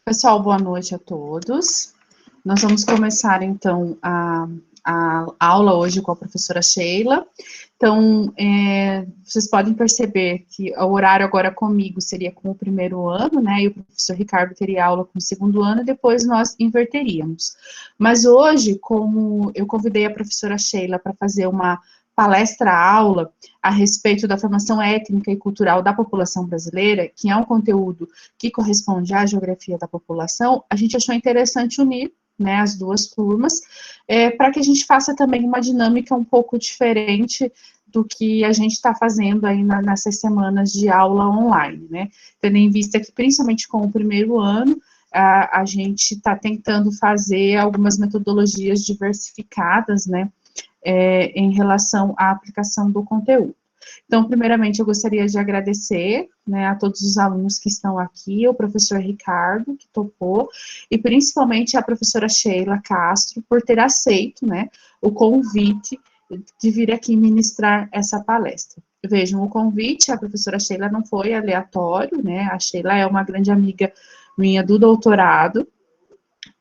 Pessoal, boa noite a todos. Nós vamos começar, então, a aula hoje com a professora Sheila. Então, vocês podem perceber que o horário agora comigo seria com o primeiro ano, né, e o professor Ricardo teria aula com o segundo ano, e depois nós inverteríamos. Mas hoje, como eu convidei a professora Sheila para fazer uma palestra-aula a respeito da formação étnica e cultural da população brasileira, que é um conteúdo que corresponde à geografia da população, a gente achou interessante unir, né, as duas turmas, para que a gente faça também uma dinâmica um pouco diferente do que a gente está fazendo aí nessas semanas de aula online, né, tendo em vista que, principalmente com o primeiro ano, a gente está tentando fazer algumas metodologias diversificadas, né, em relação à aplicação do conteúdo. Então, primeiramente, eu gostaria de agradecer, né, a todos os alunos que estão aqui, o professor Ricardo, que topou, e principalmente a professora Sheila Castro, por ter aceito, né, o convite de vir aqui ministrar essa palestra. Vejam, o convite, a professora Sheila não foi aleatório, né, a Sheila é uma grande amiga minha do doutorado,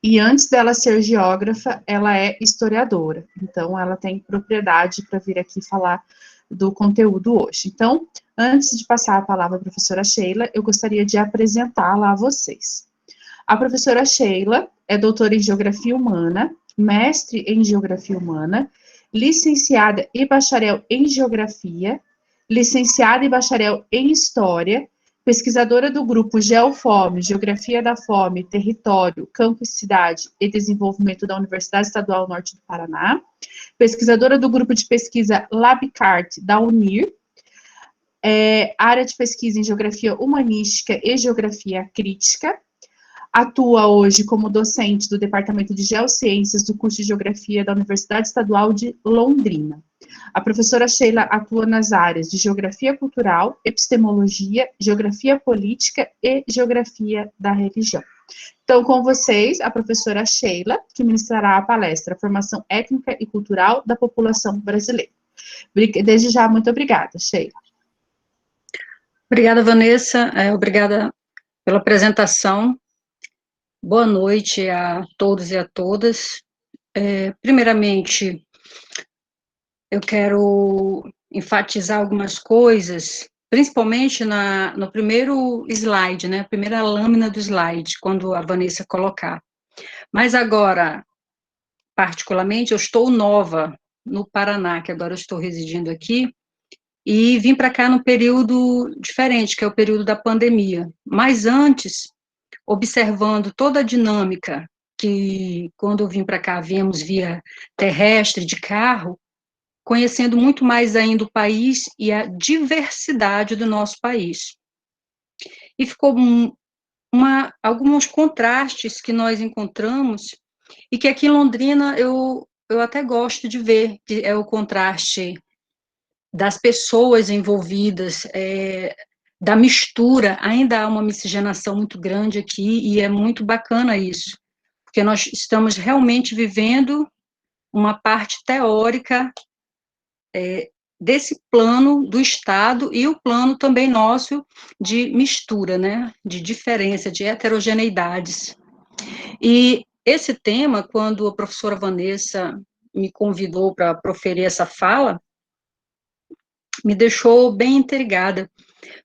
e antes dela ser geógrafa, ela é historiadora, então ela tem propriedade para vir aqui falar do conteúdo hoje. Então, antes de passar a palavra à professora Sheila, eu gostaria de apresentá-la a vocês. A professora Sheila é doutora em Geografia Humana, mestre em Geografia Humana, licenciada e bacharel em Geografia, licenciada e bacharel em História, pesquisadora do grupo Geofome, Geografia da Fome, Território, Campo e Cidade e Desenvolvimento da Universidade Estadual Norte do Paraná, pesquisadora do grupo de pesquisa LabCart da UNIR, área de pesquisa em Geografia Humanística e Geografia Crítica, atua hoje como docente do Departamento de Geociências do curso de Geografia da Universidade Estadual de Londrina. A professora Sheila atua nas áreas de Geografia Cultural, Epistemologia, Geografia Política e Geografia da Religião. Então, com vocês, a professora Sheila, que ministrará a palestra Formação Étnica e Cultural da População Brasileira. Desde já, muito obrigada, Sheila. Obrigada, Vanessa. Obrigada pela apresentação. Boa noite a todos e a todas. Primeiramente, eu quero enfatizar algumas coisas, principalmente no primeiro slide, né, a primeira lâmina do slide, quando a Vanessa colocar. Mas agora, particularmente, eu estou nova no Paraná, que agora eu estou residindo aqui, e vim para cá num período diferente, que é o período da pandemia. Mas antes, observando toda a dinâmica que, quando eu vim para cá, viemos via terrestre, de carro, conhecendo muito mais ainda o país e a diversidade do nosso país. E ficou alguns contrastes que nós encontramos, e que aqui em Londrina eu até gosto de ver, que é o contraste das pessoas envolvidas, da mistura. Ainda há uma miscigenação muito grande aqui, e é muito bacana isso, porque nós estamos realmente vivendo uma parte teórica desse plano do Estado, e o plano também nosso de mistura, né, de diferença, de heterogeneidades. E esse tema, quando a professora Vanessa me convidou para proferir essa fala, me deixou bem intrigada,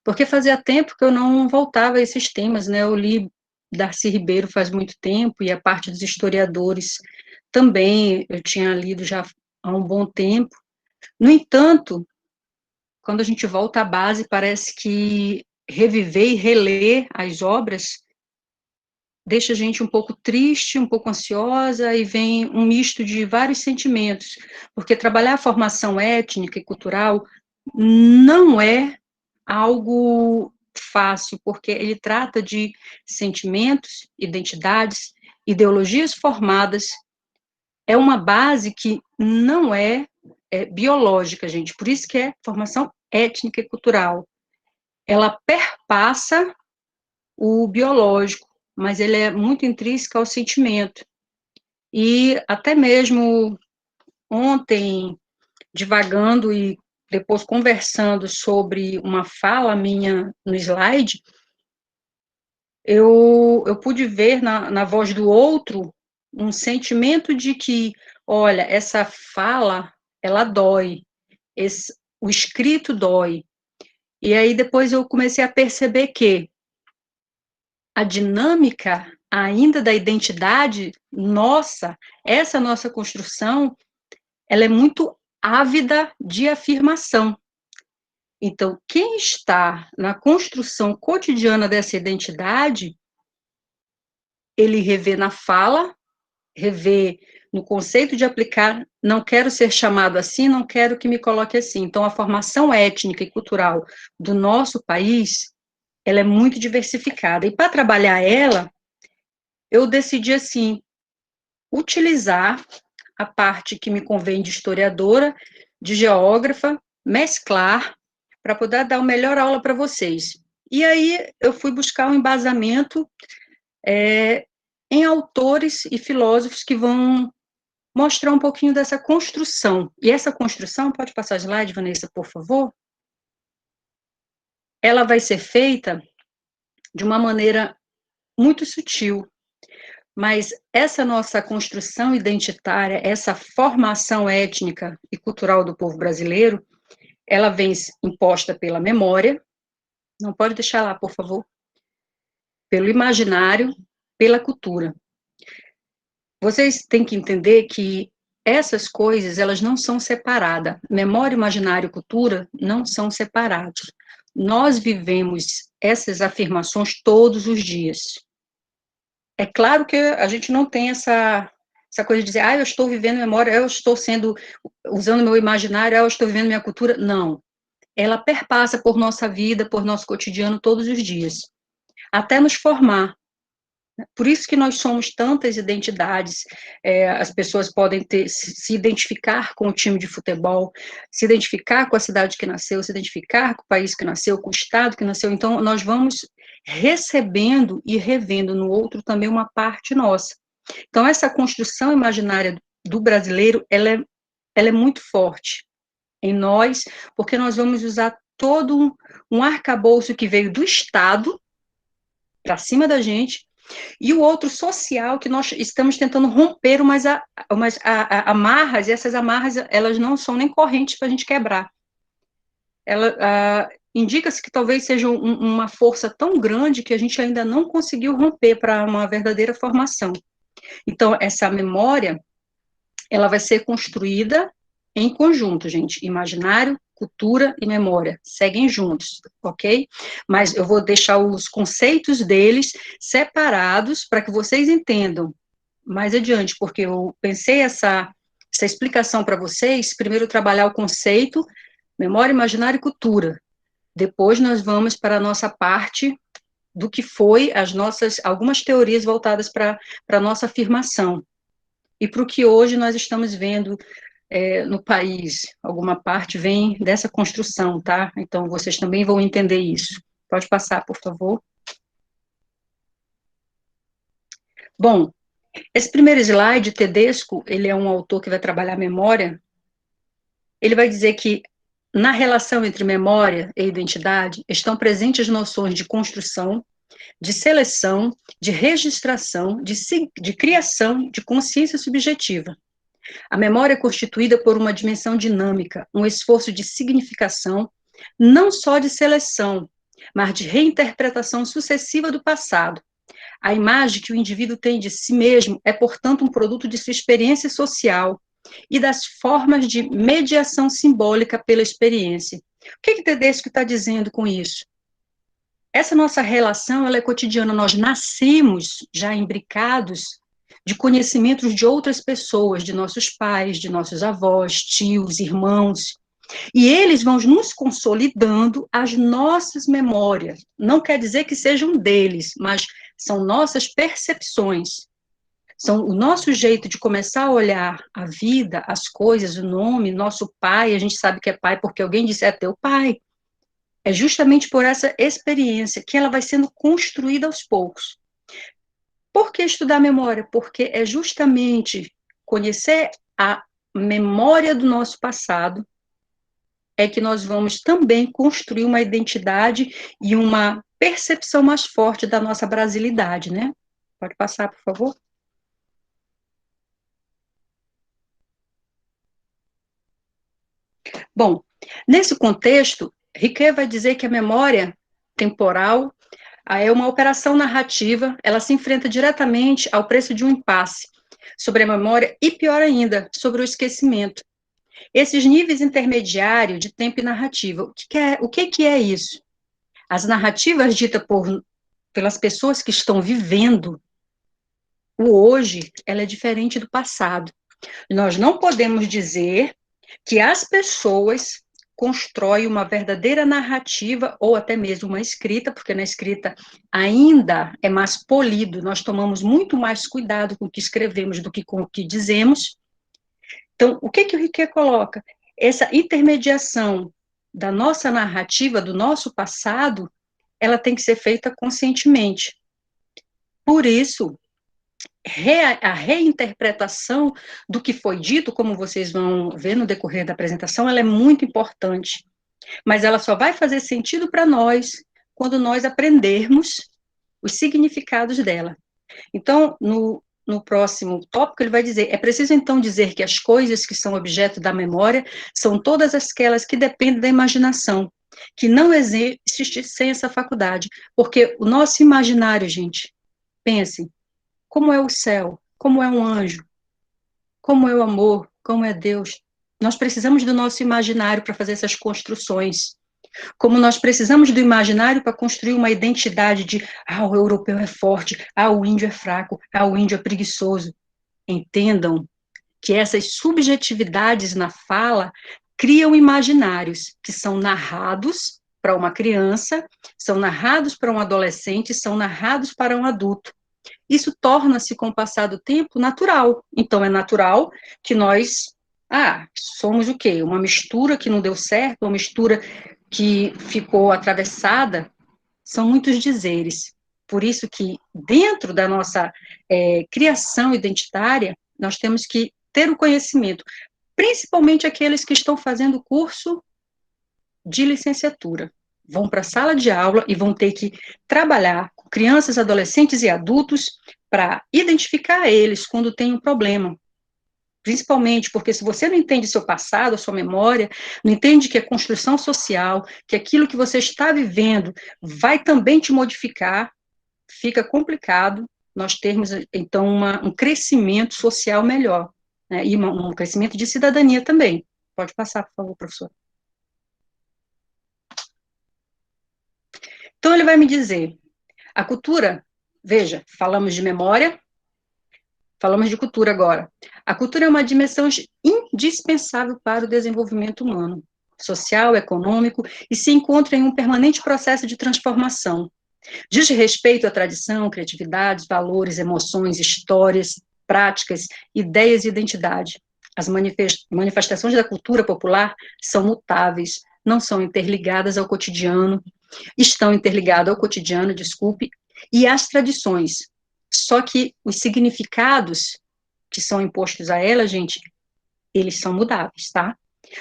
porque fazia tempo que eu não voltava a esses temas, né? Eu li Darcy Ribeiro faz muito tempo, e a parte dos historiadores também eu tinha lido já há um bom tempo. No entanto, quando a gente volta à base, parece que reviver e reler as obras deixa a gente um pouco triste, um pouco ansiosa, e vem um misto de vários sentimentos, porque trabalhar a formação étnica e cultural não é algo fácil, porque ele trata de sentimentos, identidades, ideologias formadas. É uma base que não é biológica, gente, por isso que é formação étnica e cultural. Ela perpassa o biológico, mas ele é muito intrínseco ao sentimento. E até mesmo ontem, divagando e depois conversando sobre uma fala minha no slide, eu pude ver na voz do outro um sentimento de que, olha, essa fala, ela dói, o escrito dói. E aí depois eu comecei a perceber que a dinâmica ainda da identidade nossa, essa nossa construção, ela é muito ávida de afirmação. Então, quem está na construção cotidiana dessa identidade, ele revê na fala, revê no conceito de aplicar, não quero ser chamado assim, não quero que me coloque assim. Então, a formação étnica e cultural do nosso país, ela é muito diversificada. E para trabalhar ela, eu decidi, assim, utilizar a parte que me convém de historiadora, de geógrafa, mesclar, para poder dar a melhor aula para vocês. E aí eu fui buscar um embasamento em autores e filósofos que vão mostrar um pouquinho dessa construção. E essa construção, pode passar slide, Vanessa, por favor? Ela vai ser feita de uma maneira muito sutil, mas essa nossa construção identitária, essa formação étnica e cultural do povo brasileiro, ela vem imposta pela memória, não pode deixar lá, por favor, pelo imaginário, pela cultura. Vocês têm que entender que essas coisas, elas não são separadas. Memória, imaginário e cultura não são separados. Nós vivemos essas afirmações todos os dias. É claro que a gente não tem essa coisa de dizer, eu estou vivendo memória, eu estou usando meu imaginário, eu estou vivendo minha cultura. Não. Ela perpassa por nossa vida, por nosso cotidiano todos os dias, até nos formar. Por isso que nós somos tantas identidades, as pessoas podem se identificar com o time de futebol, se identificar com a cidade que nasceu, se identificar com o país que nasceu, com o estado que nasceu, então nós vamos recebendo e revendo no outro também uma parte nossa. Então essa construção imaginária do brasileiro, ela é muito forte em nós, porque nós vamos usar todo um arcabouço que veio do Estado para cima da gente, e o outro social que nós estamos tentando romper umas amarras, e essas amarras, elas não são nem correntes para a gente quebrar. Indica-se que talvez seja uma força tão grande que a gente ainda não conseguiu romper para uma verdadeira formação. Então, essa memória, ela vai ser construída em conjunto, gente, imaginário, cultura e memória, seguem juntos, ok? Mas eu vou deixar os conceitos deles separados para que vocês entendam mais adiante, porque eu pensei essa explicação para vocês, primeiro trabalhar o conceito, memória, imaginário e cultura, depois nós vamos para a nossa parte do que foi algumas teorias voltadas para a nossa afirmação, e para o que hoje nós estamos vendo no país, alguma parte vem dessa construção, tá? Então, vocês também vão entender isso. Pode passar, por favor. Bom, esse primeiro slide, Tedesco, ele é um autor que vai trabalhar a memória, ele vai dizer que na relação entre memória e identidade estão presentes noções de construção, de seleção, de registração, de criação, de consciência subjetiva. A memória é constituída por uma dimensão dinâmica, um esforço de significação, não só de seleção, mas de reinterpretação sucessiva do passado. A imagem que o indivíduo tem de si mesmo é, portanto, um produto de sua experiência social e das formas de mediação simbólica pela experiência. O que Tedesco está dizendo com isso? Essa nossa relação, ela é cotidiana, nós nascemos já imbricados de conhecimentos de outras pessoas, de nossos pais, de nossos avós, tios, irmãos, e eles vão nos consolidando as nossas memórias. Não quer dizer que sejam deles, mas são nossas percepções. São o nosso jeito de começar a olhar a vida, as coisas, o nome, nosso pai, a gente sabe que é pai porque alguém disse, é teu pai. É justamente por essa experiência que ela vai sendo construída aos poucos. Por que estudar memória? Porque é justamente conhecer a memória do nosso passado é que nós vamos também construir uma identidade e uma percepção mais forte da nossa brasilidade, né? Pode passar, por favor. Bom, nesse contexto, Riquet vai dizer que a memória temporal é uma operação narrativa, ela se enfrenta diretamente ao preço de um impasse sobre a memória e, pior ainda, sobre o esquecimento. Esses níveis intermediários de tempo e narrativa, o que é isso? As narrativas ditas pelas pessoas que estão vivendo o hoje, ela é diferente do passado. Nós não podemos dizer que as pessoas constroem uma verdadeira narrativa ou até mesmo uma escrita, porque na escrita ainda é mais polido, nós tomamos muito mais cuidado com o que escrevemos do que com o que dizemos. Então, o que o Riquet coloca? Essa intermediação da nossa narrativa, do nosso passado, ela tem que ser feita conscientemente. Por isso, a reinterpretação do que foi dito, como vocês vão ver no decorrer da apresentação, ela é muito importante, mas ela só vai fazer sentido para nós quando nós aprendermos os significados dela. Então, no próximo tópico, ele vai dizer, é preciso então dizer que as coisas que são objeto da memória são todas aquelas que dependem da imaginação, que não existe sem essa faculdade, porque o nosso imaginário, gente, pensem, como é o céu, como é um anjo, como é o amor, como é Deus. Nós precisamos do nosso imaginário para fazer essas construções. Como nós precisamos do imaginário para construir uma identidade de, o europeu é forte, o índio é fraco, o índio é preguiçoso. Entendam que essas subjetividades na fala criam imaginários que são narrados para uma criança, são narrados para um adolescente, são narrados para um adulto. Isso torna-se, com o passar do tempo, natural. Então, é natural que nós, somos o quê? Uma mistura que não deu certo, uma mistura que ficou atravessada, são muitos dizeres. Por isso que, dentro da nossa criação identitária, nós temos que ter o conhecimento, principalmente aqueles que estão fazendo o curso de licenciatura. Vão para a sala de aula e vão ter que trabalhar com crianças, adolescentes e adultos para identificar eles quando tem um problema. Principalmente porque se você não entende seu passado, a sua memória, não entende que a construção social, que aquilo que você está vivendo vai também te modificar, fica complicado nós termos, então, um crescimento social melhor, né? E um crescimento de cidadania também. Pode passar, por favor, professor. Então, ele vai me dizer, a cultura, veja, falamos de memória, falamos de cultura agora. A cultura é uma dimensão indispensável para o desenvolvimento humano, social, econômico, e se encontra em um permanente processo de transformação. Diz respeito à tradição, criatividade, valores, emoções, histórias, práticas, ideias e identidade. As manifestações da cultura popular são mutáveis, não são interligadas ao cotidiano, estão interligadas ao cotidiano, e às tradições. Só que os significados que são impostos a ela, gente, eles são mutáveis, tá?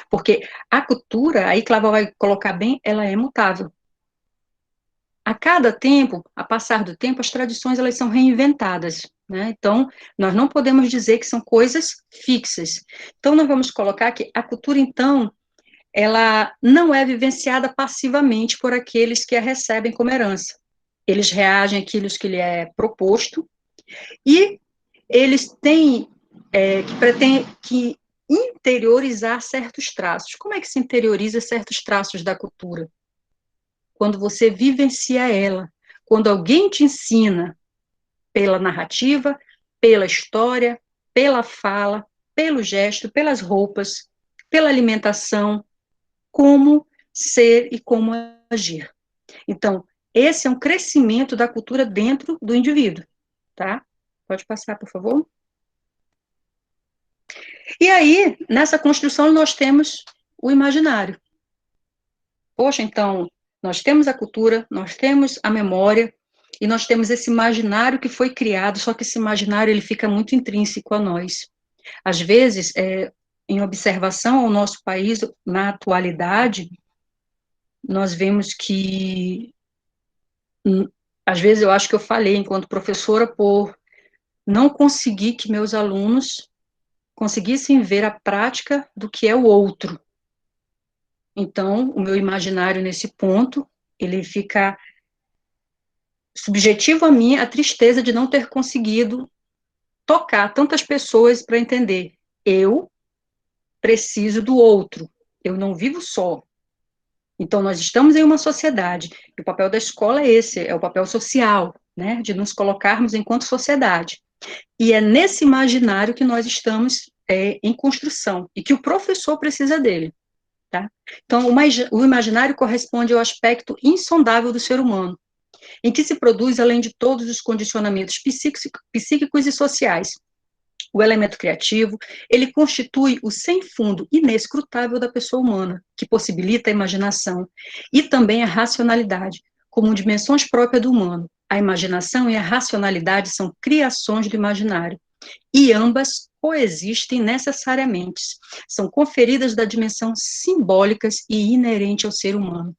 Porque a cultura, aí Cláudia vai colocar bem, ela é mutável. A cada tempo, a passar do tempo, as tradições elas são reinventadas, né? Então, nós não podemos dizer que são coisas fixas. Então, nós vamos colocar que a cultura, então, ela não é vivenciada passivamente por aqueles que a recebem como herança. Eles reagem àquilo que lhe é proposto e eles têm que interiorizar certos traços. Como é que se interioriza certos traços da cultura? Quando você vivencia ela, quando alguém te ensina pela narrativa, pela história, pela fala, pelo gesto, pelas roupas, pela alimentação, como ser e como agir. Então, esse é um crescimento da cultura dentro do indivíduo, tá? Pode passar, por favor. E aí, nessa construção, nós temos o imaginário. Poxa, então, nós temos a cultura, nós temos a memória, e nós temos esse imaginário que foi criado, só que esse imaginário ele fica muito intrínseco a nós. Às vezes, em observação ao nosso país, na atualidade, nós vemos que Às vezes eu acho que eu falhei enquanto professora por não conseguir que meus alunos conseguissem ver a prática do que é o outro. Então, o meu imaginário nesse ponto, ele fica subjetivo a mim a tristeza de não ter conseguido tocar tantas pessoas para entender. Eu preciso do outro, eu não vivo só. Então, nós estamos em uma sociedade, e o papel da escola é esse, é o papel social, né, de nos colocarmos enquanto sociedade. E é nesse imaginário que nós estamos em construção, e que o professor precisa dele. Tá? Então, o imaginário corresponde ao aspecto insondável do ser humano, em que se produz, além de todos os condicionamentos psíquicos e sociais, o elemento criativo, ele constitui o sem fundo inescrutável da pessoa humana, que possibilita a imaginação e também a racionalidade, como dimensões próprias do humano. A imaginação e a racionalidade são criações do imaginário, e ambas coexistem necessariamente, são conferidas da dimensão simbólicas e inerente ao ser humano.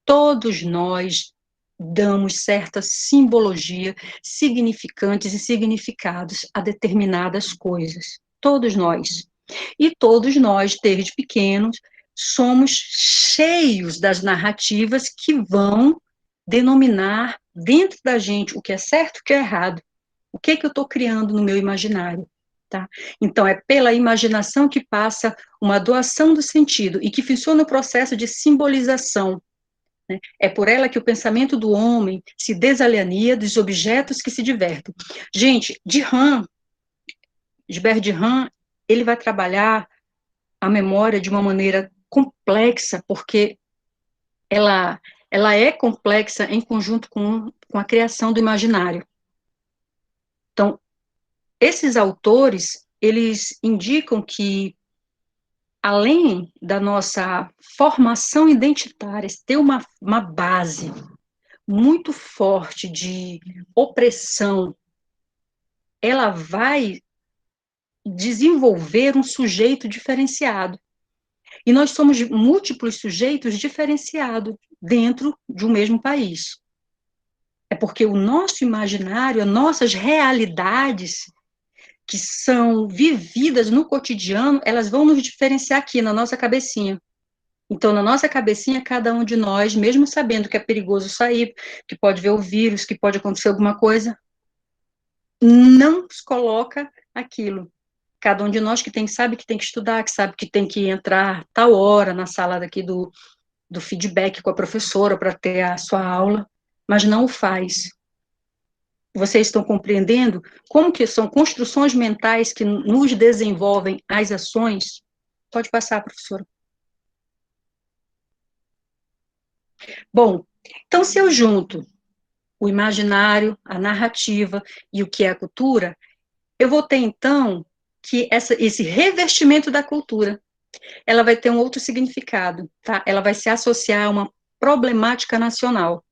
Todos nós damos certa simbologia, significantes e significados a determinadas coisas. Todos nós. E todos nós, desde pequenos, somos cheios das narrativas que vão denominar dentro da gente o que é certo e o que é errado. O que eu estou criando no meu imaginário? Tá? Então, é pela imaginação que passa uma doação do sentido e que funciona o processo de simbolização. Né? É por ela que o pensamento do homem se desalienia dos objetos que se divertem. Gente, Gilbert Durand, ele vai trabalhar a memória de uma maneira complexa, porque ela, ela é complexa em conjunto com a criação do imaginário. Então, esses autores, eles indicam que, além da nossa formação identitária, ter uma base muito forte de opressão, ela vai desenvolver um sujeito diferenciado. E nós somos múltiplos sujeitos diferenciados dentro de um mesmo país. É porque o nosso imaginário, as nossas realidades que são vividas no cotidiano, elas vão nos diferenciar aqui na nossa cabecinha. Então, na nossa cabecinha, cada um de nós, mesmo sabendo que é perigoso sair, que pode ver o vírus, que pode acontecer alguma coisa, não se coloca aquilo. Cada um de nós sabe que tem que estudar, que sabe que tem que entrar tal hora na sala daqui do feedback com a professora para ter a sua aula, mas não o faz. Vocês estão compreendendo como que são construções mentais que nos desenvolvem as ações? Pode passar, professora. Bom, então se eu junto o imaginário, a narrativa e o que é a cultura, eu vou ter, então, que esse revestimento da cultura, ela vai ter um outro significado, tá? Ela vai se associar a uma problemática nacional.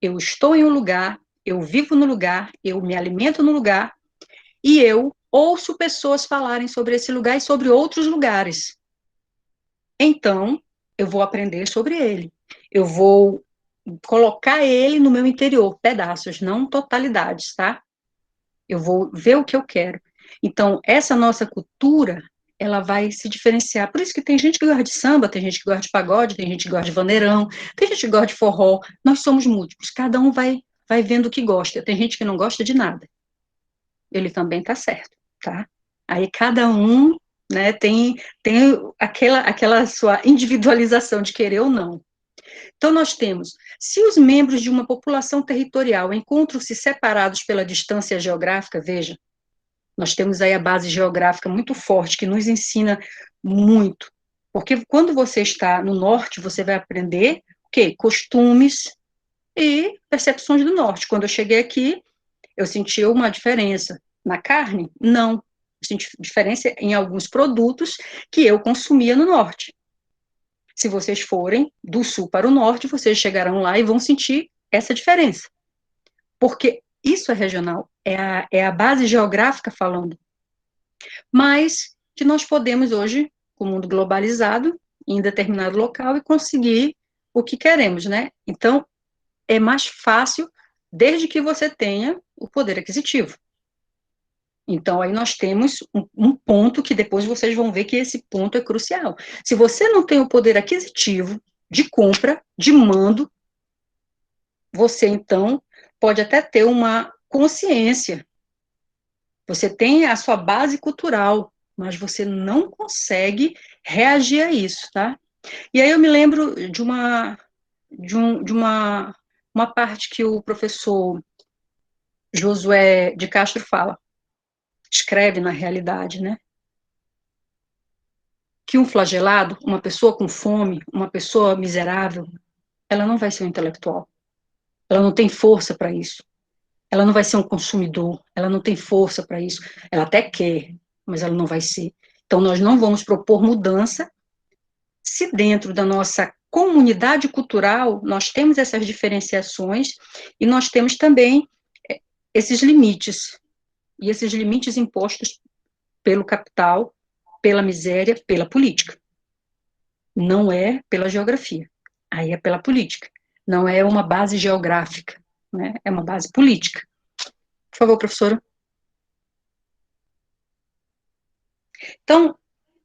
Eu estou em um lugar, eu vivo no lugar, eu me alimento no lugar, e eu ouço pessoas falarem sobre esse lugar e sobre outros lugares. Então, eu vou aprender sobre ele. Eu vou colocar ele no meu interior, pedaços, não totalidades, tá? Eu vou ver o que eu quero. Então, essa nossa cultura, ela vai se diferenciar. Por isso que tem gente que gosta de samba, tem gente que gosta de pagode, tem gente que gosta de vaneirão, tem gente que gosta de forró. Nós somos múltiplos, cada um vai vendo o que gosta. Tem gente que não gosta de nada. Ele também tá certo, tá? Aí cada um, né, tem aquela sua individualização de querer ou não. Então, nós temos, se os membros de uma população territorial encontram-se separados pela distância geográfica, veja, nós temos aí a base geográfica muito forte, que nos ensina muito, porque quando você está no norte, você vai aprender o quê? Costumes e percepções do norte. Quando eu cheguei aqui, eu senti uma diferença. Na carne? Não. Eu senti diferença em alguns produtos que eu consumia no norte. Se vocês forem do sul para o norte, vocês chegarão lá e vão sentir essa diferença. Porque isso é regional, é a base geográfica falando. Mas que nós podemos hoje, com o mundo globalizado, em determinado local e conseguir o que queremos, né? Então, é mais fácil, desde que você tenha o poder aquisitivo. Então, aí nós temos um ponto que depois vocês vão ver que esse ponto é crucial. Se você não tem o poder aquisitivo de compra, de mando, você, então, pode até ter uma consciência. Você tem a sua base cultural, mas você não consegue reagir a isso, tá? E aí eu me lembro de uma parte que o professor Josué de Castro fala, escreve na realidade, né? Que um flagelado, uma pessoa com fome, uma pessoa miserável, ela não vai ser um intelectual. Ela não tem força para isso. Ela não vai ser um consumidor. Ela não tem força para isso. Ela até quer, mas ela não vai ser. Então, nós não vamos propor mudança se dentro da nossa comunidade cultural nós temos essas diferenciações e nós temos também esses limites, e esses limites impostos pelo capital, pela miséria, pela política. Não é pela geografia, aí é pela política. Não é uma base geográfica, né? É uma base política. Por favor, professora. Então,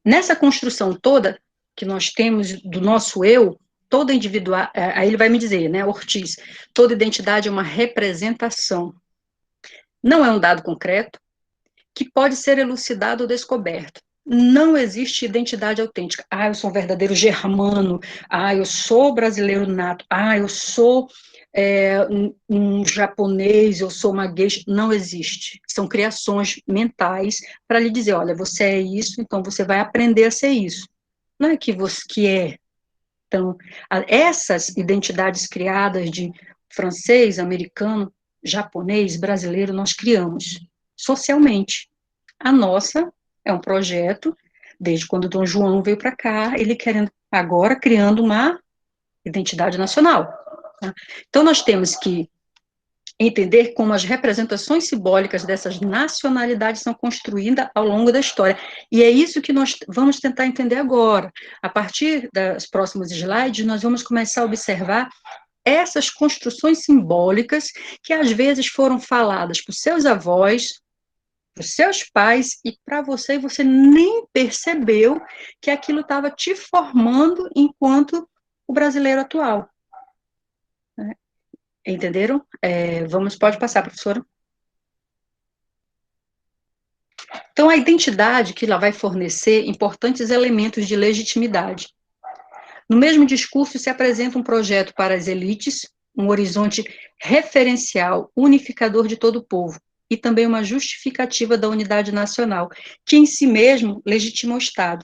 nessa construção toda que nós temos do nosso eu, toda individual, aí ele vai me dizer, né, Ortiz, toda identidade é uma representação. Não é um dado concreto que pode ser elucidado ou descoberto. Não existe identidade autêntica. Ah, eu sou um verdadeiro germano. Ah, eu sou brasileiro nato. Ah, eu sou um japonês, eu sou uma geisha. Não existe. São criações mentais para lhe dizer, olha, você é isso, então você vai aprender a ser isso. Não é que você que é. Então, essas identidades criadas de francês, americano, japonês, brasileiro, nós criamos socialmente. A nossa é um projeto, desde quando Dom João veio para cá, ele querendo, agora criando uma identidade nacional. Tá? Então, nós temos que entender como as representações simbólicas dessas nacionalidades são construídas ao longo da história. E é isso que nós vamos tentar entender agora. A partir das próximos slides, nós vamos começar a observar essas construções simbólicas que às vezes foram faladas por seus avós, para os seus pais e para você, e você nem percebeu que aquilo estava te formando enquanto o brasileiro atual. Né? Entenderam? Pode passar, professora. Então, a identidade que ela vai fornecer importantes elementos de legitimidade. No mesmo discurso, se apresenta um projeto para as elites, um horizonte referencial, unificador de todo o povo, e também uma justificativa da unidade nacional, que em si mesmo legitima o Estado.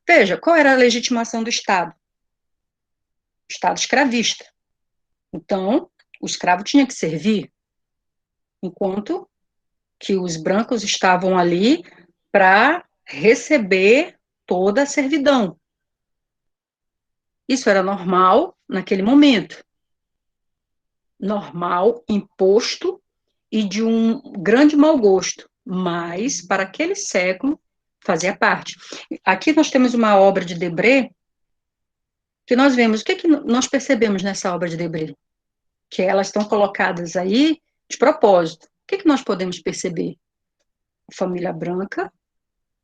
Veja, qual era a legitimação do Estado? O Estado escravista. Então, o escravo tinha que servir, enquanto que os brancos estavam ali para receber toda a servidão. Isso era normal naquele momento. Normal, imposto e de um grande mau gosto, mas para aquele século fazia parte. Aqui nós temos uma obra de Debré que nós vemos, o que nós percebemos nessa obra de Debré? Que elas estão colocadas aí de propósito. O que nós podemos perceber? A família branca,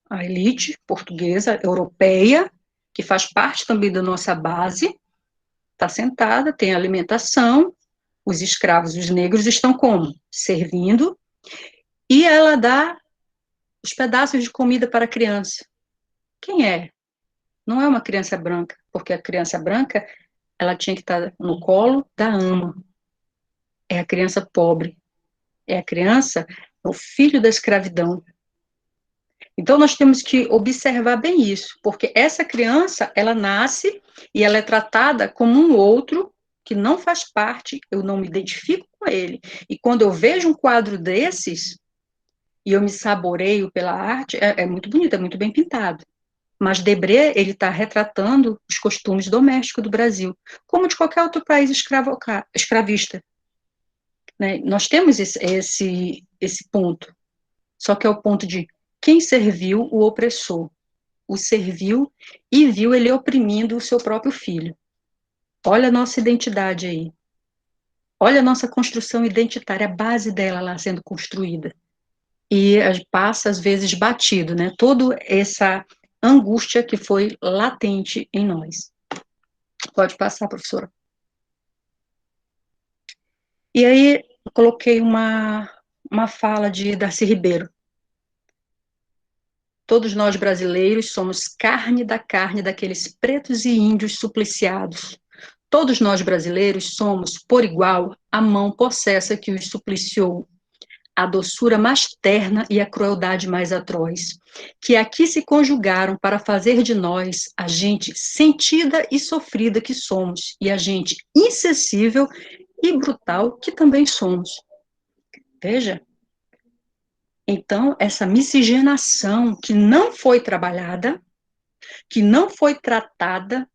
a elite portuguesa, europeia, que faz parte também da nossa base, está sentada, tem alimentação, os escravos, os negros estão como? Servindo, e ela dá os pedaços de comida para a criança. Quem é? Não é uma criança branca, porque a criança branca, ela tinha que estar no colo da ama. É a criança pobre. É a criança, é o filho da escravidão. Então, nós temos que observar bem isso, porque essa criança, ela nasce e ela é tratada como um outro que não faz parte, eu não me identifico com ele. E quando eu vejo um quadro desses, e eu me saboreio pela arte, é muito bonito, é muito bem pintado. Mas Debré, ele está retratando os costumes domésticos do Brasil, como de qualquer outro país escravista. Né? Nós temos esse ponto, só que é o ponto de quem serviu o opressor, o serviu e viu ele oprimindo o seu próprio filho. Olha a nossa identidade aí. Olha a nossa construção identitária, a base dela lá sendo construída. E passa, às vezes, batido, né? Toda essa angústia que foi latente em nós. Pode passar, professora. E aí, eu coloquei uma fala de Darcy Ribeiro. Todos nós brasileiros somos carne da carne daqueles pretos e índios supliciados. Todos nós brasileiros somos, por igual, a mão possessa que os supliciou, a doçura mais terna e a crueldade mais atroz, que aqui se conjugaram para fazer de nós a gente sentida e sofrida que somos, e a gente insensível e brutal que também somos. Veja, então, essa miscigenação que não foi trabalhada, que não foi tratada,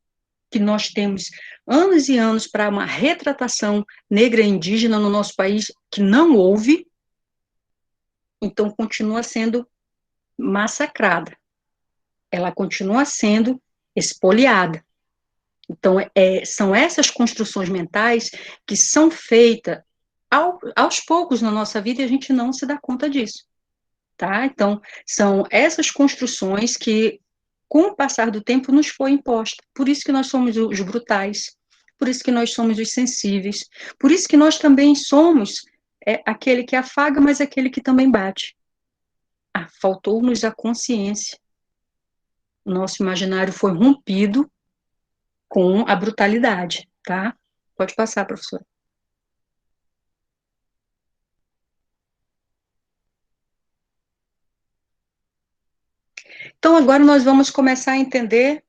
que nós temos anos e anos para uma retratação negra e indígena no nosso país, que não houve, então continua sendo massacrada. Ela continua sendo expoliada. Então, são essas construções mentais que são feitas aos poucos na nossa vida e a gente não se dá conta disso. Tá? Então, são essas construções que, com o passar do tempo, nos foi imposta. Por isso que nós somos os brutais, por isso que nós somos os sensíveis, por isso que nós também somos aquele que afaga, mas aquele que também bate. Faltou-nos a consciência. Nosso imaginário foi rompido com a brutalidade, tá? Pode passar, professora. Então, agora nós vamos começar a entender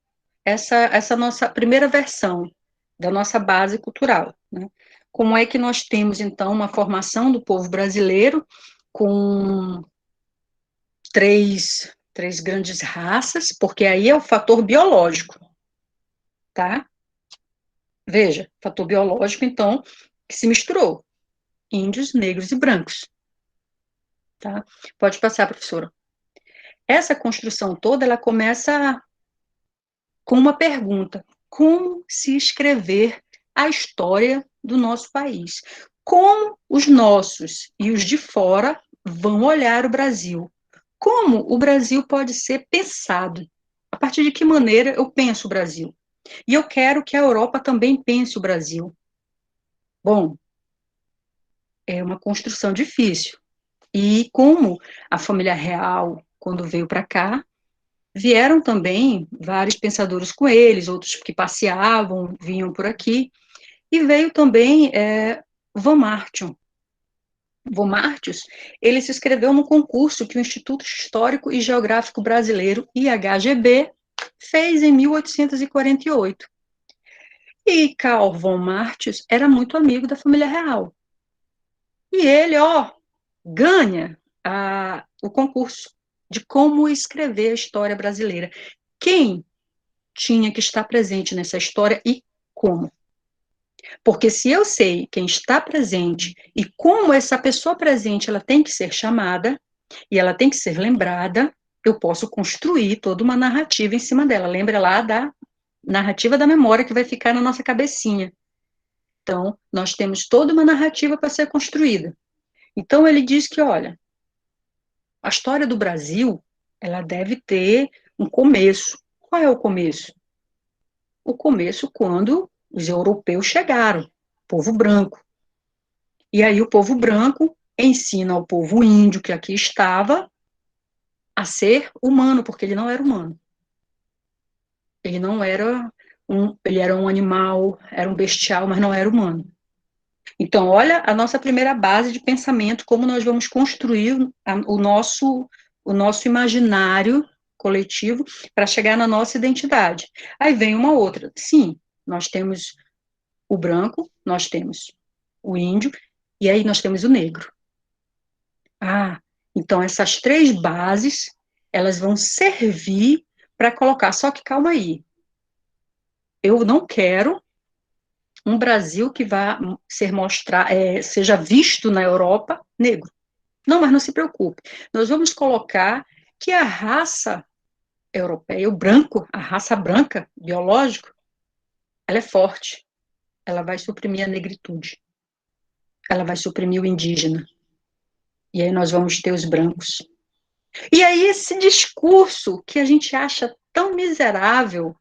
essa nossa primeira versão da nossa base cultural, né? Como é que nós temos, então, uma formação do povo brasileiro com três grandes raças, porque aí é o fator biológico, tá? Veja, fator biológico, então, que se misturou, índios, negros e brancos, tá? Pode passar, professora. Essa construção toda, ela começa com uma pergunta: como se escrever a história do nosso país? Como os nossos e os de fora vão olhar o Brasil? Como o Brasil pode ser pensado? A partir de que maneira eu penso o Brasil? E eu quero que a Europa também pense o Brasil. Bom, é uma construção difícil. E como a família real, quando veio para cá, vieram também vários pensadores com eles, outros que passeavam, vinham por aqui, e veio também Van Martius. Van Martius, ele se inscreveu no concurso que o Instituto Histórico e Geográfico Brasileiro, IHGB, fez em 1848. E Karl von Martius era muito amigo da família real. E ele, ganha o concurso de como escrever a história brasileira. Quem tinha que estar presente nessa história e como? Porque se eu sei quem está presente e como essa pessoa presente ela tem que ser chamada e ela tem que ser lembrada, eu posso construir toda uma narrativa em cima dela. Lembra lá da narrativa da memória que vai ficar na nossa cabecinha. Então, nós temos toda uma narrativa para ser construída. Então, ele diz que, olha, a história do Brasil, ela deve ter um começo. Qual é o começo? O começo quando os europeus chegaram, povo branco. E aí o povo branco ensina ao povo índio que aqui estava a ser humano, porque ele não era humano. Ele não era ele era um animal, era um bestial, mas não era humano. Então, olha a nossa primeira base de pensamento, como nós vamos construir o nosso imaginário coletivo para chegar na nossa identidade. Aí vem uma outra. Sim, nós temos o branco, nós temos o índio, e aí nós temos o negro. Então essas três bases, elas vão servir para colocar, só que calma aí. Eu não quero um Brasil que vá seja visto na Europa negro. Não, mas não se preocupe. Nós vamos colocar que a raça europeia, o branco, a raça branca, biológico, ela é forte. Ela vai suprimir a negritude. ela vai suprimir o indígena. E aí nós vamos ter os brancos. E aí esse discurso que a gente acha tão miserável,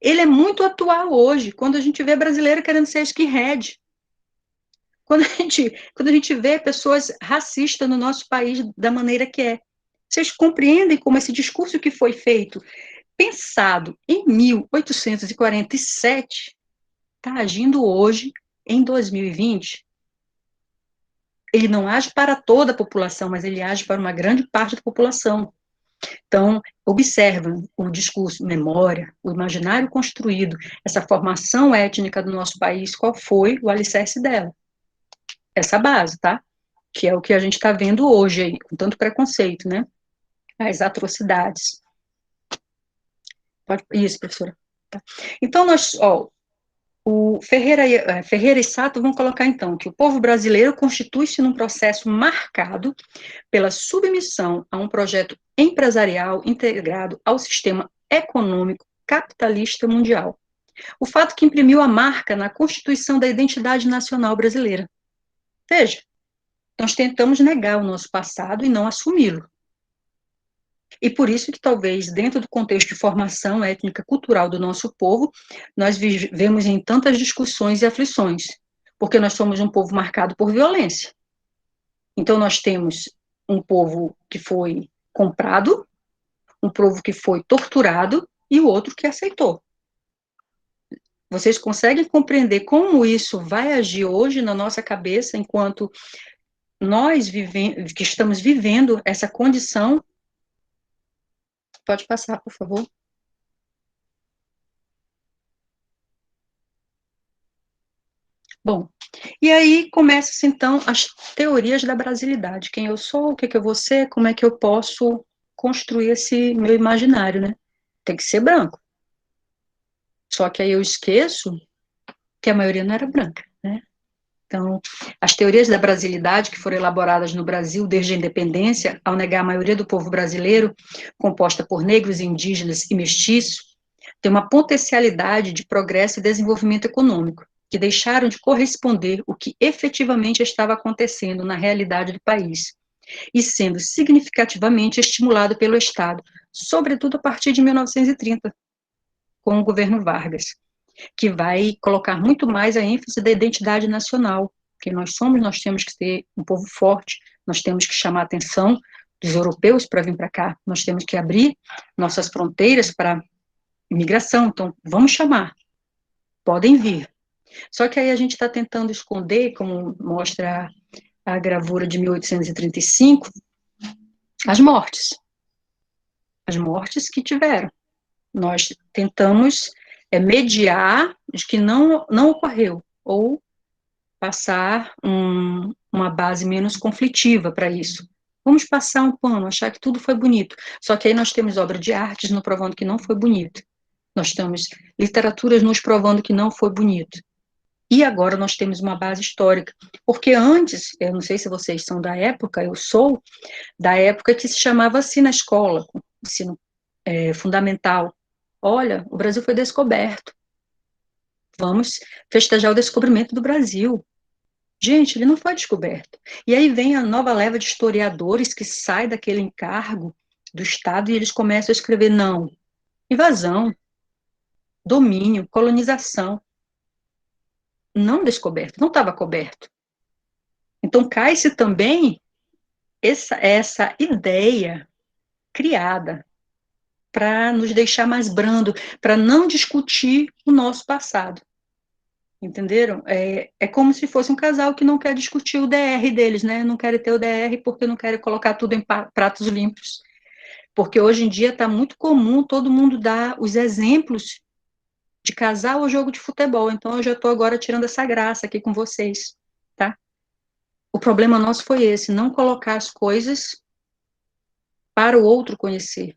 ele é muito atual hoje, quando a gente vê brasileiro querendo ser skinhead. Quando a gente vê pessoas racistas no nosso país da maneira que é. Vocês compreendem como esse discurso que foi feito, pensado em 1847, está agindo hoje, em 2020? Ele não age para toda a população, mas ele age para uma grande parte da população. Então, observa o discurso, memória, o imaginário construído, essa formação étnica do nosso país, qual foi o alicerce dela? Essa base, tá? Que é o que a gente está vendo hoje aí, com tanto preconceito, né? As atrocidades. Isso, professora. Tá. Então, o Ferreira e Sato vão colocar, então, que o povo brasileiro constitui-se num processo marcado pela submissão a um projeto empresarial integrado ao sistema econômico capitalista mundial. O fato que imprimiu a marca na constituição da identidade nacional brasileira. Veja, nós tentamos negar o nosso passado e não assumi-lo. E por isso que talvez, dentro do contexto de formação étnica cultural do nosso povo, nós vivemos em tantas discussões e aflições, porque nós somos um povo marcado por violência. Então nós temos um povo que foi comprado, um povo que foi torturado e o outro que aceitou. Vocês conseguem compreender como isso vai agir hoje na nossa cabeça, enquanto nós que estamos vivendo essa condição? Pode passar, por favor. Bom, e aí começam-se, então, as teorias da brasilidade. Quem eu sou, o que eu vou ser, como é que eu posso construir esse meu imaginário, né? Tem que ser branco. Só que aí eu esqueço que a maioria não era branca, né? Então, as teorias da brasilidade que foram elaboradas no Brasil desde a independência, ao negar a maioria do povo brasileiro, composta por negros, indígenas e mestiços, tem uma potencialidade de progresso e desenvolvimento econômico, que deixaram de corresponder o que efetivamente estava acontecendo na realidade do país, e sendo significativamente estimulado pelo Estado, sobretudo a partir de 1930, com o governo Vargas, que vai colocar muito mais a ênfase da identidade nacional, que nós temos que ser um povo forte, nós temos que chamar a atenção dos europeus para vir para cá, nós temos que abrir nossas fronteiras para imigração, então vamos chamar, podem vir. Só que aí a gente está tentando esconder, como mostra a gravura de 1835, as mortes que tiveram. Nós tentamos mediar de que não ocorreu, ou passar uma base menos conflitiva para isso. Vamos passar um pano, achar que tudo foi bonito. Só que aí nós temos obra de artes nos provando que não foi bonito. Nós temos literaturas nos provando que não foi bonito. E agora nós temos uma base histórica. Porque antes, eu não sei se vocês são da época, eu sou da época que se chamava assim na escola, ensino fundamental. Olha, o Brasil foi descoberto. Vamos festejar o descobrimento do Brasil. Gente, ele não foi descoberto. E aí vem a nova leva de historiadores que sai daquele encargo do Estado e eles começam a escrever, não, invasão, domínio, colonização. Não descoberto, não estava coberto. Então cai-se também essa ideia criada para nos deixar mais brando, para não discutir o nosso passado. Entenderam? É como se fosse um casal que não quer discutir o DR deles, né? Não querem ter o DR porque não querem colocar tudo em pratos limpos. Porque hoje em dia está muito comum todo mundo dar os exemplos de casal ou jogo de futebol. Então eu já estou agora tirando essa graça aqui com vocês, tá? O problema nosso foi esse, não colocar as coisas para o outro conhecer,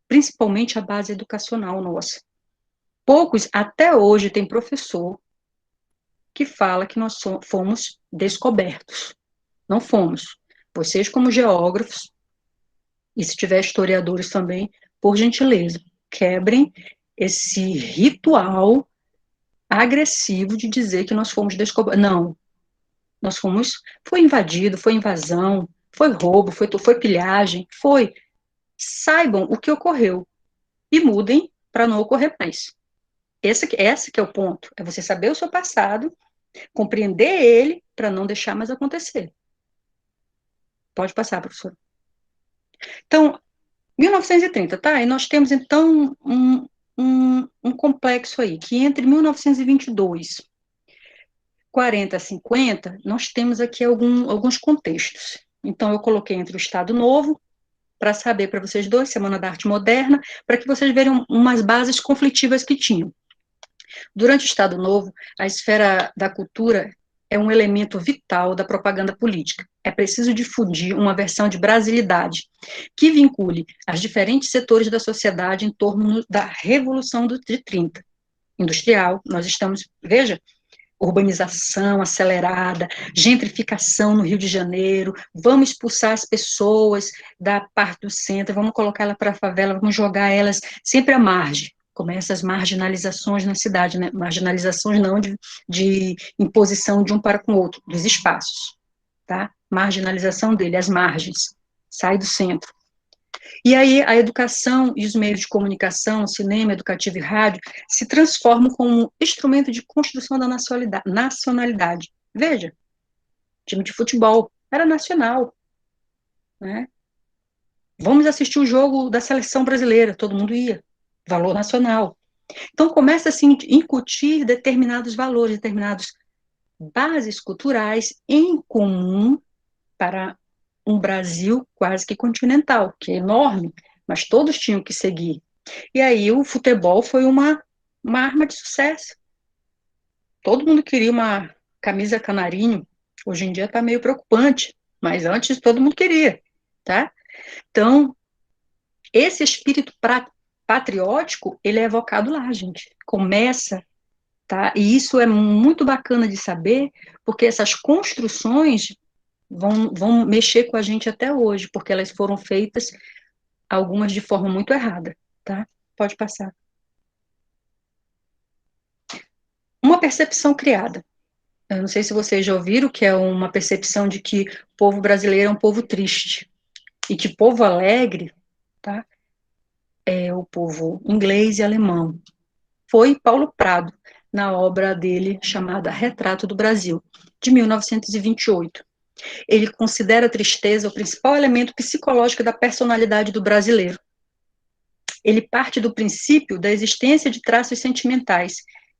principalmente a base educacional nossa. Poucos, até hoje, tem professor que fala que nós fomos descobertos. Não fomos. Vocês, como geógrafos, e se tiver historiadores também, por gentileza, quebrem esse ritual agressivo de dizer que nós fomos descobertos. Não. Foi invadido, foi invasão, foi roubo, foi pilhagem, foi. Saibam o que ocorreu e mudem para não ocorrer mais. Esse que é o ponto, é você saber o seu passado, compreender ele para não deixar mais acontecer. Pode passar, professor. Então, 1930, tá? E nós temos, então, um complexo aí, que entre 1922, 40 a 50, nós temos aqui alguns contextos. Então, eu coloquei entre o Estado Novo, para saber para vocês dois, Semana da Arte Moderna, para que vocês vejam umas bases conflitivas que tinham. Durante o Estado Novo, a esfera da cultura é um elemento vital da propaganda política. É preciso difundir uma versão de brasilidade que vincule os diferentes setores da sociedade em torno da Revolução de 30. Industrial, nós estamos, veja, urbanização acelerada, gentrificação no Rio de Janeiro, vamos expulsar as pessoas da parte do centro, vamos colocar elas para a favela, vamos jogar elas sempre à margem. Começa as marginalizações na cidade, né? Marginalizações não de imposição de um para com o outro, dos espaços, tá? Marginalização dele, as margens, sai do centro. E aí a educação e os meios de comunicação, cinema, educativo e rádio, se transformam como instrumento de construção da nacionalidade. Veja, time de futebol era nacional, né? Vamos assistir o jogo da seleção brasileira, todo mundo ia, valor nacional. Então começa assim a incutir determinados valores, determinadas bases culturais em comum para um Brasil quase que continental, que é enorme, mas todos tinham que seguir. E aí o futebol foi uma arma de sucesso. Todo mundo queria uma camisa canarinho. Hoje em dia está meio preocupante, mas antes todo mundo queria, tá? Então, esse espírito patriótico, ele é evocado lá, gente. Começa, tá? E isso é muito bacana de saber, porque essas construções vão mexer com a gente até hoje, porque elas foram feitas, algumas de forma muito errada, tá? Pode passar. Uma percepção criada. Eu não sei se vocês já ouviram, que é uma percepção de que o povo brasileiro é um povo triste, e que povo alegre, tá? É o povo inglês e alemão. Foi Paulo Prado, na obra dele chamada Retrato do Brasil, de 1928. Ele considera a tristeza o principal elemento psicológico da personalidade do brasileiro. Ele parte do princípio da existência de traços sentimentais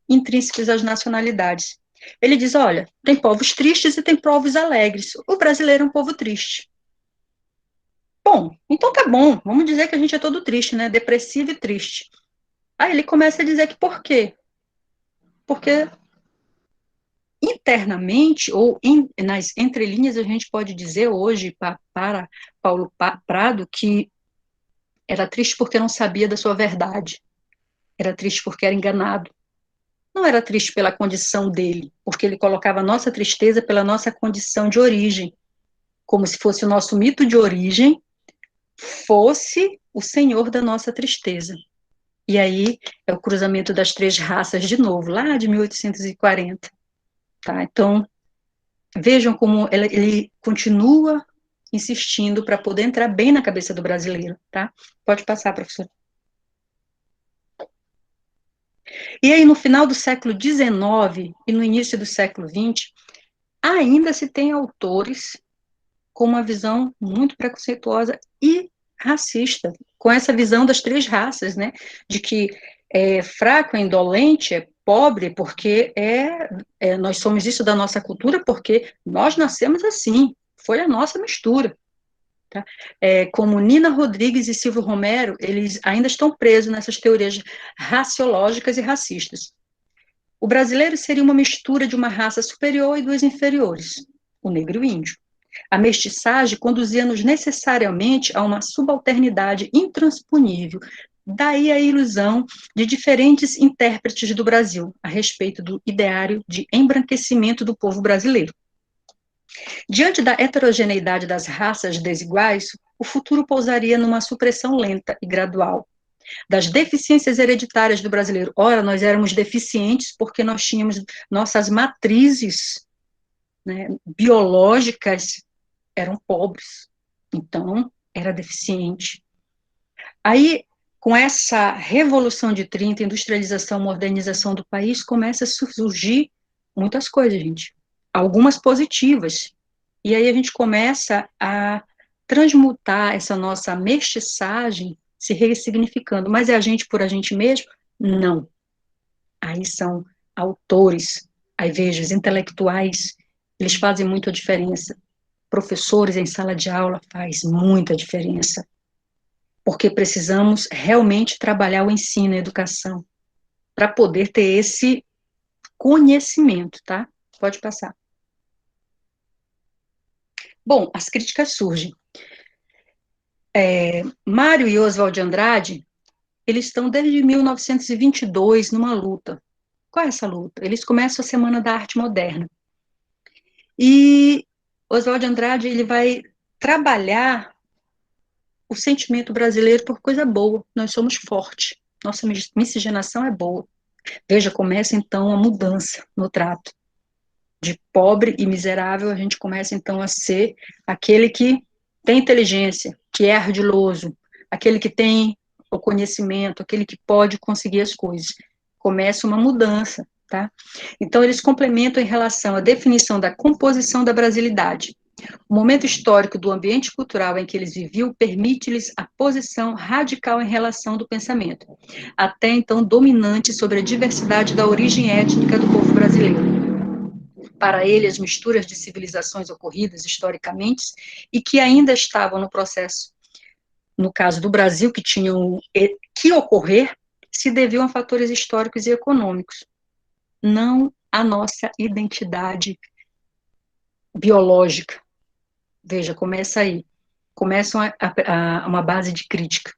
intrínsecos às nacionalidades. Ele diz, olha, tem povos tristes e tem povos alegres. O brasileiro é um povo triste. Bom, então tá bom, vamos dizer que a gente é todo triste, né? Depressivo e triste. Aí ele começa a dizer que por quê? Porque internamente, ou nas entrelinhas, a gente pode dizer hoje para Paulo Prado que era triste porque não sabia da sua verdade, era triste porque era enganado, não era triste pela condição dele, porque ele colocava a nossa tristeza pela nossa condição de origem, como se fosse o nosso mito de origem, fosse o senhor da nossa tristeza. E aí é o cruzamento das três raças de novo, lá de 1840. Tá? Então, vejam como ele continua insistindo para poder entrar bem na cabeça do brasileiro, tá? Pode passar, professor. E aí, no final do século XIX e no início do século XX, ainda se tem autores com uma visão muito preconceituosa e racista, com essa visão das três raças, né? De que é fraco, é indolente, é pobre, porque nós somos isso da nossa cultura, porque nós nascemos assim, foi a nossa mistura. Tá? Como Nina Rodrigues e Silvio Romero, eles ainda estão presos nessas teorias raciológicas e racistas. O brasileiro seria uma mistura de uma raça superior e duas inferiores, o negro e o índio. A mestiçagem conduzia-nos necessariamente a uma subalternidade intransponível, daí a ilusão de diferentes intérpretes do Brasil a respeito do ideário de embranquecimento do povo brasileiro. Diante da heterogeneidade das raças desiguais, o futuro pousaria numa supressão lenta e gradual das deficiências hereditárias do brasileiro. Ora, nós éramos deficientes porque nós tínhamos nossas matrizes né, biológicas eram pobres, então era deficiente. Aí, com essa Revolução de 30, industrialização, modernização do país, começa a surgir muitas coisas, gente. Algumas positivas. E aí a gente começa a transmutar essa nossa mestiçagem, se ressignificando. Mas é a gente por a gente mesmo? Não. Aí são autores, aí vejo os intelectuais, eles fazem muita diferença. Professores em sala de aula faz muita diferença, porque precisamos realmente trabalhar o ensino e a educação para poder ter esse conhecimento, tá? Pode passar. Bom, as críticas surgem. Mário e Oswald de Andrade, eles estão desde 1922 numa luta. Qual é essa luta? Eles começam a Semana da Arte Moderna. E Oswald de Andrade, ele vai trabalhar o sentimento brasileiro por coisa boa. Nós somos fortes. Nossa miscigenação é boa. Veja, começa então a mudança no trato. De pobre e miserável, a gente começa então a ser aquele que tem inteligência, que é ardiloso, aquele que tem o conhecimento, aquele que pode conseguir as coisas. Começa uma mudança, tá? Então, eles complementam em relação à definição da composição da brasilidade. O momento histórico do ambiente cultural em que eles viviam permite-lhes a posição radical em relação do pensamento, até então dominante sobre a diversidade da origem étnica do povo brasileiro. Para ele, as misturas de civilizações ocorridas historicamente e que ainda estavam no processo, no caso do Brasil, que tinham que ocorrer, se deviam a fatores históricos e econômicos, não a nossa identidade biológica. Veja, começa aí. Começa uma base de crítica.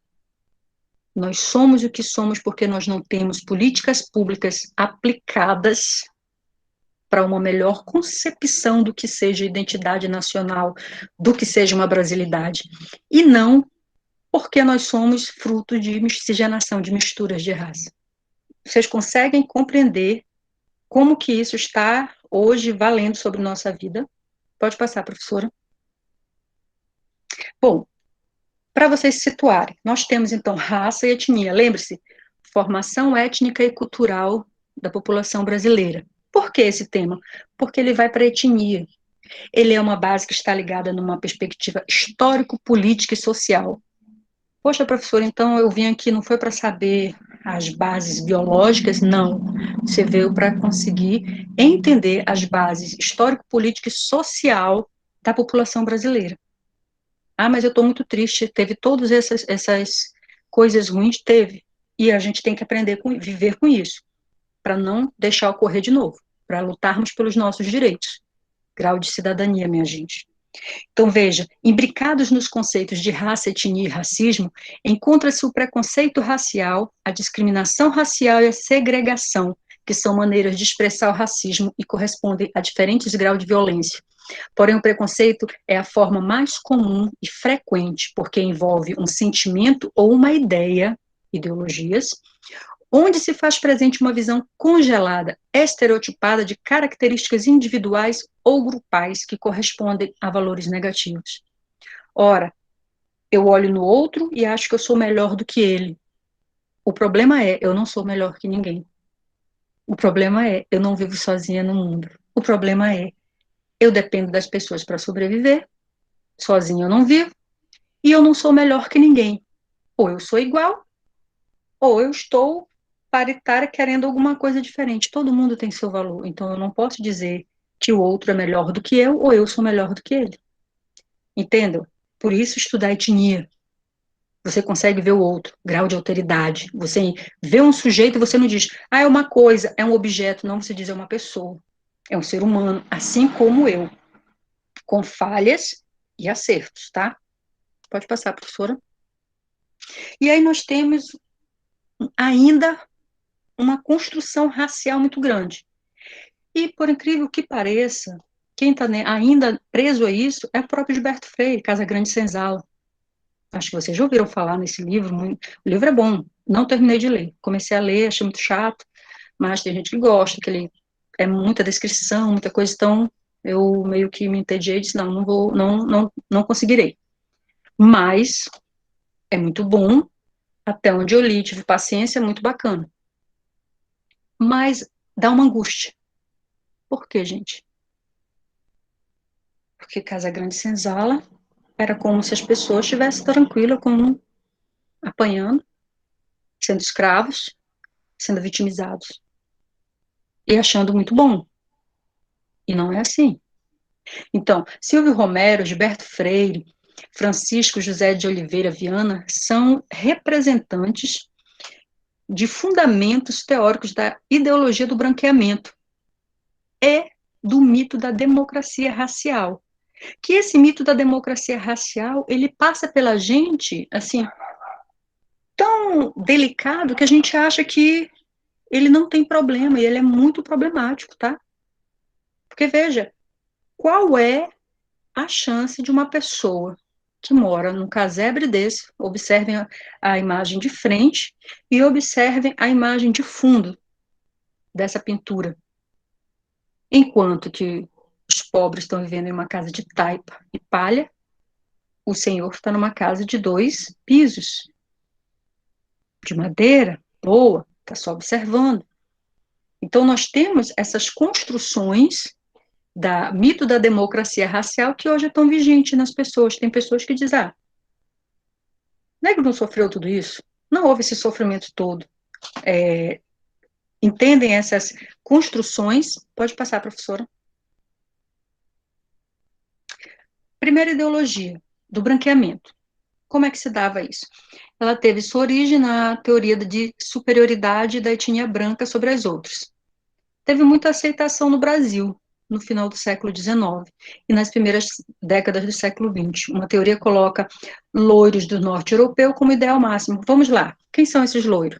Nós somos o que somos porque nós não temos políticas públicas aplicadas para uma melhor concepção do que seja identidade nacional, do que seja uma brasilidade. E não porque nós somos fruto de miscigenação, de misturas de raça. Vocês conseguem compreender como que isso está hoje valendo sobre nossa vida? Pode passar, professora. Bom, para vocês se situarem, nós temos então raça e etnia. Lembre-se, formação étnica e cultural da população brasileira. Por que esse tema? Porque ele vai para a etnia. Ele é uma base que está ligada numa perspectiva histórico-política e social. Poxa, professora, então eu vim aqui não foi para saber as bases biológicas, não. Você veio para conseguir entender as bases histórico-política e social da população brasileira. Ah, mas eu estou muito triste, teve todas essas coisas ruins, teve. E a gente tem que aprender a viver com isso, para não deixar ocorrer de novo, para lutarmos pelos nossos direitos. Grau de cidadania, minha gente. Então, veja, imbricados nos conceitos de raça, etnia e racismo, encontra-se o preconceito racial, a discriminação racial e a segregação, que são maneiras de expressar o racismo e correspondem a diferentes graus de violência. Porém, o preconceito é a forma mais comum e frequente, porque envolve um sentimento ou uma ideia, ideologias, onde se faz presente uma visão congelada, estereotipada de características individuais ou grupais que correspondem a valores negativos. Ora, eu olho no outro e acho que eu sou melhor do que ele. O problema é, eu não sou melhor que ninguém. O problema é, eu não vivo sozinha no mundo. O problema é, eu dependo das pessoas para sobreviver, sozinha eu não vivo, e eu não sou melhor que ninguém. Ou eu sou igual, ou eu estou paritária querendo alguma coisa diferente. Todo mundo tem seu valor, então eu não posso dizer que o outro é melhor do que eu ou eu sou melhor do que ele. Entendam? Por isso estudar etnia. Você consegue ver o outro, grau de alteridade. Você vê um sujeito e você não diz, ah, é uma coisa, é um objeto. Não, você diz, é uma pessoa. É um ser humano, assim como eu. Com falhas e acertos, tá? Pode passar, professora. E aí nós temos ainda uma construção racial muito grande. E, por incrível que pareça, quem está ainda preso a isso é o próprio Gilberto Freire, Casa Grande Senzala. Acho que vocês já ouviram falar nesse livro. O livro é bom, não terminei de ler. Comecei a ler, achei muito chato, mas tem gente que gosta, que ele é muita descrição, muita coisa, então Eu meio que me entediei e disse, não, não vou, não conseguirei. Mas é muito bom, até onde eu li, tive paciência, é muito bacana. Mas dá uma angústia. Por quê, gente? Porque Casa Grande Senzala era como se as pessoas estivessem tranquilas, como apanhando, sendo escravos, sendo vitimizados e achando muito bom. E não é assim. Então, Silvio Romero, Gilberto Freire, Francisco José de Oliveira Viana são representantes de fundamentos teóricos da ideologia do branqueamento e do mito da democracia racial. Que esse mito da democracia racial, ele passa pela gente, assim, tão delicado que a gente acha que ele não tem problema, e ele é muito problemático, tá? Porque, veja, qual é a chance de uma pessoa que mora num casebre desse, observem a imagem de frente e observem a imagem de fundo dessa pintura, enquanto que os pobres estão vivendo em uma casa de taipa e palha, o senhor está numa casa de 2 pisos, de madeira, boa, está só observando. Então, nós temos essas construções da mito da democracia racial que hoje estão vigentes nas pessoas. Tem pessoas que dizem, negro não sofreu tudo isso? Não houve esse sofrimento todo. Entendem essas construções? Pode passar, professora. Primeira ideologia, do branqueamento. Como é que se dava isso? Ela teve sua origem na teoria de superioridade da etnia branca sobre as outras. Teve muita aceitação no Brasil, no final do século XIX e nas primeiras décadas do século XX. Uma teoria coloca loiros do norte europeu como ideal máximo. Vamos lá, quem são esses loiros?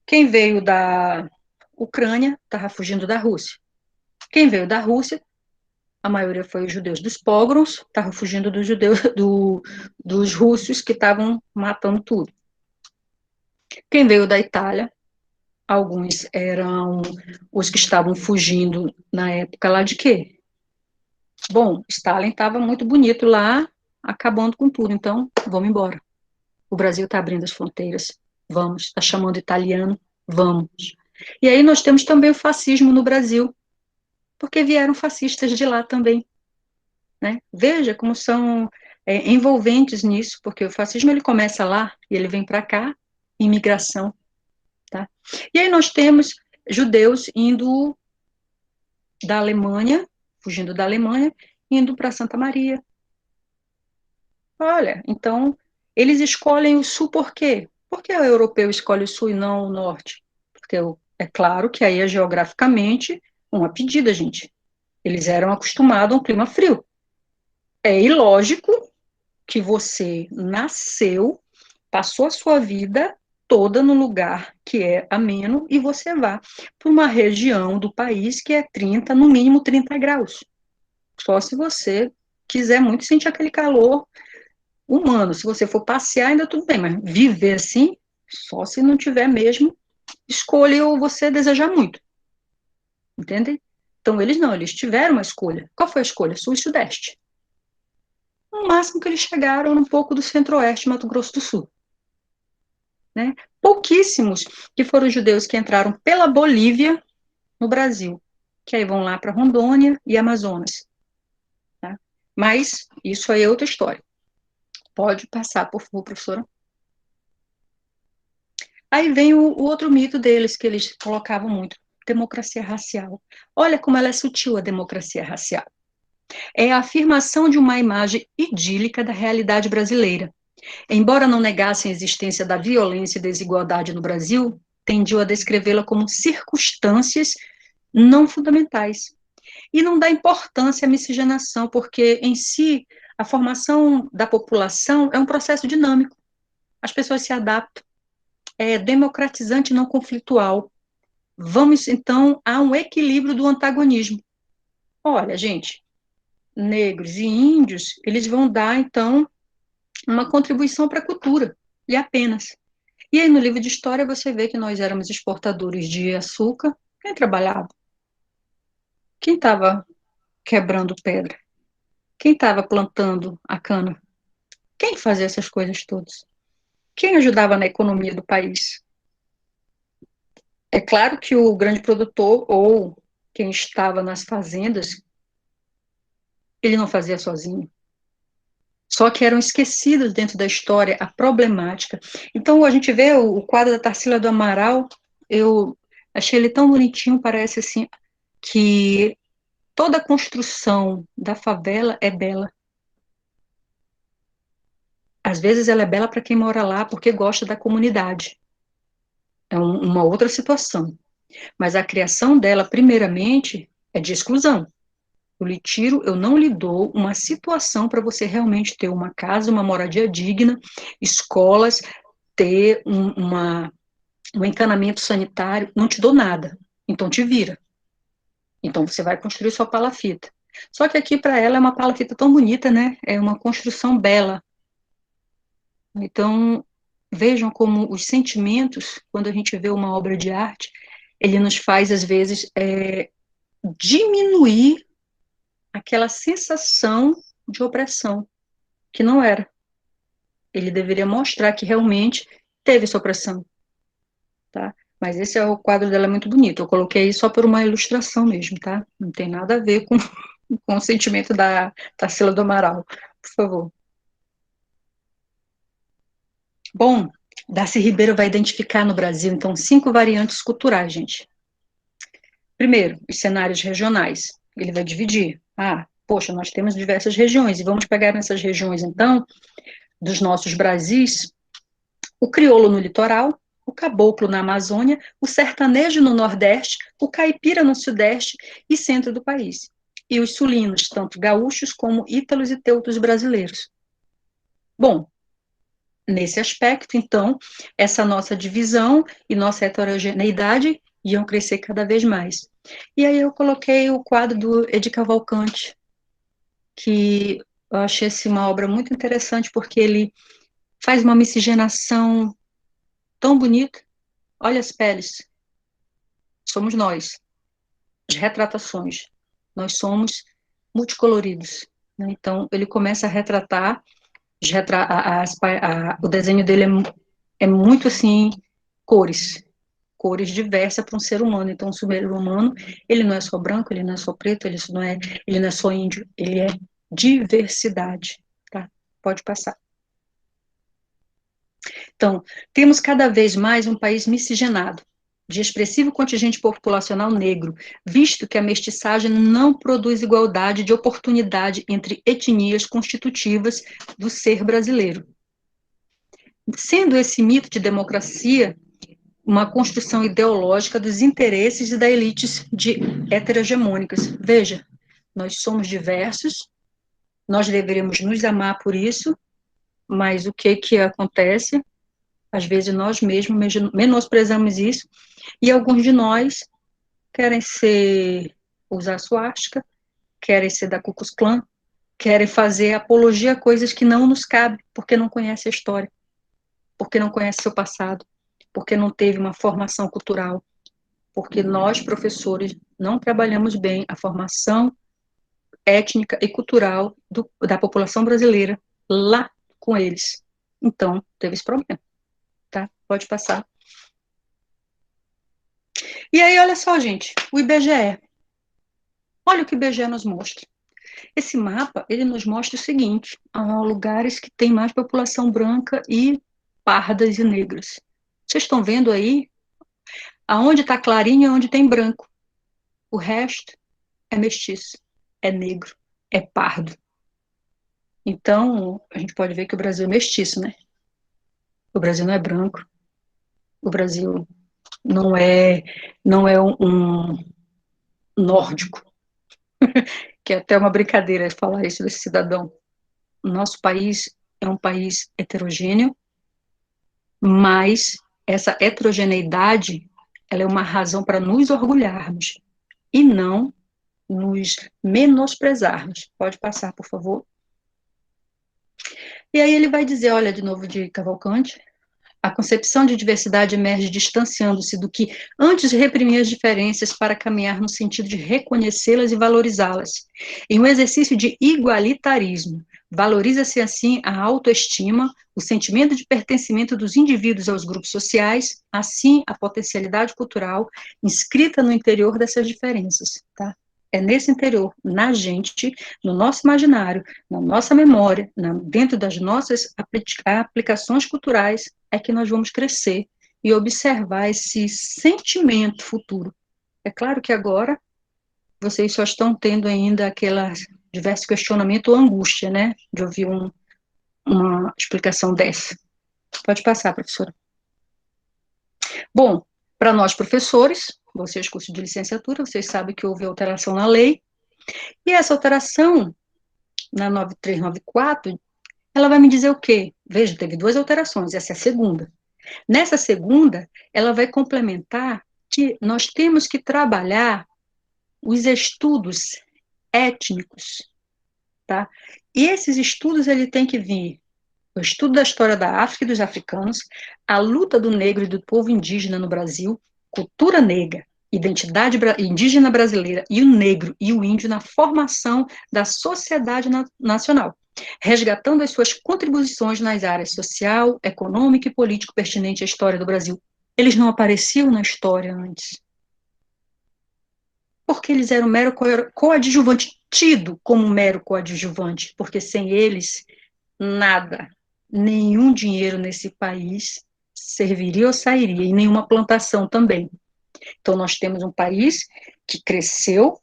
Quem veio da Ucrânia estava fugindo da Rússia. Quem veio da Rússia, a maioria foi os judeus dos pogroms, estavam fugindo dos judeus, dos russos que estavam matando tudo. Quem veio da Itália, alguns eram os que estavam fugindo na época lá de quê? Bom, Stalin estava muito bonito lá, acabando com tudo, então vamos embora. O Brasil está abrindo as fronteiras, vamos. Está chamando italiano, vamos. E aí nós temos também o fascismo no Brasil, porque vieram fascistas de lá também. Né? Veja como são envolventes nisso, porque o fascismo ele começa lá e ele vem para cá, imigração. Tá? E aí nós temos judeus indo da Alemanha, fugindo da Alemanha, indo para Santa Maria. Olha, então, eles escolhem o sul por quê? Por que o europeu escolhe o sul e não o norte? Porque é claro que aí é geograficamente uma pedida, gente. Eles eram acostumados a um clima frio. É ilógico que você nasceu, passou a sua vida toda no lugar que é ameno e você vá para uma região do país que é 30, no mínimo 30 graus. Só se você quiser muito sentir aquele calor humano. Se você for passear, ainda tudo bem, mas viver assim, só se não tiver mesmo escolha ou você desejar muito. Entendem? Então, eles não, eles tiveram uma escolha. Qual foi a escolha? Sul e Sudeste. O máximo que eles chegaram um pouco do Centro-Oeste, Mato Grosso do Sul. Né? Pouquíssimos que foram judeus que entraram pela Bolívia no Brasil, que aí vão lá para Rondônia e Amazonas. Tá? Mas isso aí é outra história. Pode passar, por favor, professora. Aí vem o outro mito deles, que eles colocavam muito, democracia racial. Olha como ela é sutil, a democracia racial. É a afirmação de uma imagem idílica da realidade brasileira. Embora não negassem a existência da violência e desigualdade no Brasil, tendiam a descrevê-la como circunstâncias não fundamentais. E não dá importância à miscigenação, porque, em si, a formação da população é um processo dinâmico. As pessoas se adaptam. É democratizante, não conflitual. Vamos, então, a um equilíbrio do antagonismo. Olha, gente, negros e índios, eles vão dar, então, uma contribuição para a cultura, e apenas. E aí, no livro de história, você vê que nós éramos exportadores de açúcar. Quem trabalhava? Quem estava quebrando pedra? Quem estava plantando a cana? Quem fazia essas coisas todas? Quem ajudava na economia do país? É claro que o grande produtor ou quem estava nas fazendas, ele não fazia sozinho. Só que eram esquecidos dentro da história a problemática. Então, a gente vê o quadro da Tarsila do Amaral, eu achei ele tão bonitinho, parece assim, que toda a construção da favela é bela. Às vezes ela é bela para quem mora lá, porque gosta da comunidade. É uma outra situação. Mas a criação dela, primeiramente, é de exclusão. Eu não lhe dou uma situação para você realmente ter uma casa, uma moradia digna, escolas, ter um encanamento sanitário, não te dou nada. Então te vira. Então você vai construir sua palafita. Só que aqui para ela é uma palafita tão bonita, né? É uma construção bela. Então vejam como os sentimentos, quando a gente vê uma obra de arte, ele nos faz às vezes diminuir aquela sensação de opressão, que não era. Ele deveria mostrar que realmente teve essa opressão, tá? Mas esse é o quadro dela, é muito bonito. Eu coloquei só por uma ilustração mesmo, tá? Não tem nada a ver com o sentimento da Tarsila do Amaral, por favor. Bom, Darcy Ribeiro vai identificar no Brasil, então, 5 variantes culturais, gente. Primeiro, os cenários regionais. Ele vai dividir. Poxa, nós temos diversas regiões, e vamos pegar nessas regiões, então, dos nossos Brasis, o crioulo no litoral, o caboclo na Amazônia, o sertanejo no Nordeste, o caipira no Sudeste e centro do país. E os sulinos, tanto gaúchos como ítalos e teutos brasileiros. Bom, nesse aspecto, então, essa nossa divisão e nossa heterogeneidade iam crescer cada vez mais. E aí eu coloquei o quadro do Edi Cavalcante, que eu achei uma obra muito interessante, porque ele faz uma miscigenação tão bonita. Olha as peles, somos nós, as retratações, nós somos multicoloridos, né? Então, ele começa a retratar, o desenho dele é muito, assim, cores diversas para um ser humano. Então, o ser humano, ele não é só branco, ele não é só preto, ele não é só índio, ele é diversidade, tá? Pode passar. Então, temos cada vez mais um país miscigenado, de expressivo contingente populacional negro, visto que a mestiçagem não produz igualdade de oportunidade entre etnias constitutivas do ser brasileiro. Sendo esse mito de democracia uma construção ideológica dos interesses e da elites heterogemônicas. Veja, nós somos diversos, nós deveríamos nos amar por isso, mas o que acontece? Às vezes nós mesmos menosprezamos isso, e alguns de nós querem usar suástica, querem ser da Ku Klux Klan, querem fazer apologia a coisas que não nos cabem, porque não conhece a história, porque não conhece seu passado, porque não teve uma formação cultural, porque nós, professores, não trabalhamos bem a formação étnica e cultural da população brasileira lá com eles. Então, teve esse problema, tá? Pode passar. E aí, olha só, gente, o IBGE. Olha o que o IBGE nos mostra. Esse mapa, ele nos mostra o seguinte, lugares que tem mais população branca e pardas e negras. Vocês estão vendo aí? Aonde está clarinho é onde tem branco. O resto é mestiço, é negro, é pardo. Então, a gente pode ver que o Brasil é mestiço, né? O Brasil não é branco. O Brasil não é um nórdico, que é até uma brincadeira falar isso desse cidadão. O nosso país é um país heterogêneo, mas essa heterogeneidade, ela é uma razão para nos orgulharmos e não nos menosprezarmos. Pode passar, por favor. E aí ele vai dizer, olha, de novo de Cavalcante, A concepção de diversidade emerge distanciando-se do que antes reprimia as diferenças para caminhar no sentido de reconhecê-las e valorizá-las. Em um exercício de igualitarismo, valoriza-se assim a autoestima, o sentimento de pertencimento dos indivíduos aos grupos sociais, assim a potencialidade cultural inscrita no interior dessas diferenças, tá? É nesse interior, na gente, no nosso imaginário, na nossa memória, dentro das nossas aplicações culturais, é que nós vamos crescer e observar esse sentimento futuro. É claro que agora vocês só estão tendo ainda aquela diverso questionamento ou angústia, né, de ouvir uma explicação dessa. Pode passar, professora. Bom, para nós professores, vocês curso de licenciatura, vocês sabem que houve alteração na lei, e essa alteração, na 9394, ela vai me dizer o quê? Veja, teve 2 alterações, essa é a segunda. Nessa segunda, ela vai complementar que nós temos que trabalhar os estudos étnicos, tá? E esses estudos, ele tem que vir o estudo da história da África e dos africanos, a luta do negro e do povo indígena no Brasil, cultura negra, identidade indígena brasileira e o negro e o índio na formação da sociedade nacional, resgatando as suas contribuições nas áreas social, econômica e político pertinente à história do Brasil. Eles não apareciam na história antes. Porque eles eram mero coadjuvante, tido como mero coadjuvante, porque sem eles, nada, nenhum dinheiro nesse país serviria ou sairia, e nenhuma plantação também. Então, nós temos um país que cresceu,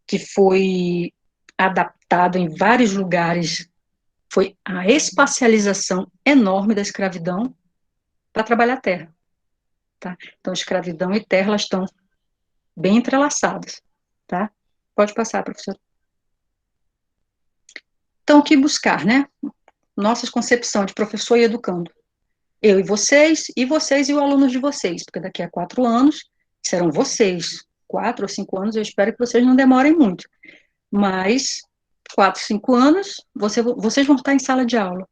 que foi adaptado em vários lugares, foi a espacialização enorme da escravidão para trabalhar a terra. Tá? Então, escravidão e terra, elas estão bem entrelaçadas. Tá? Pode passar, professor. Então, o que buscar, né? Nossa concepção de professor e educando. Eu e vocês e o aluno de vocês, porque daqui a 4 anos serão vocês, 4 ou 5 anos, eu espero que vocês não demorem muito, mas 4, 5 anos, vocês vão estar em sala de aula.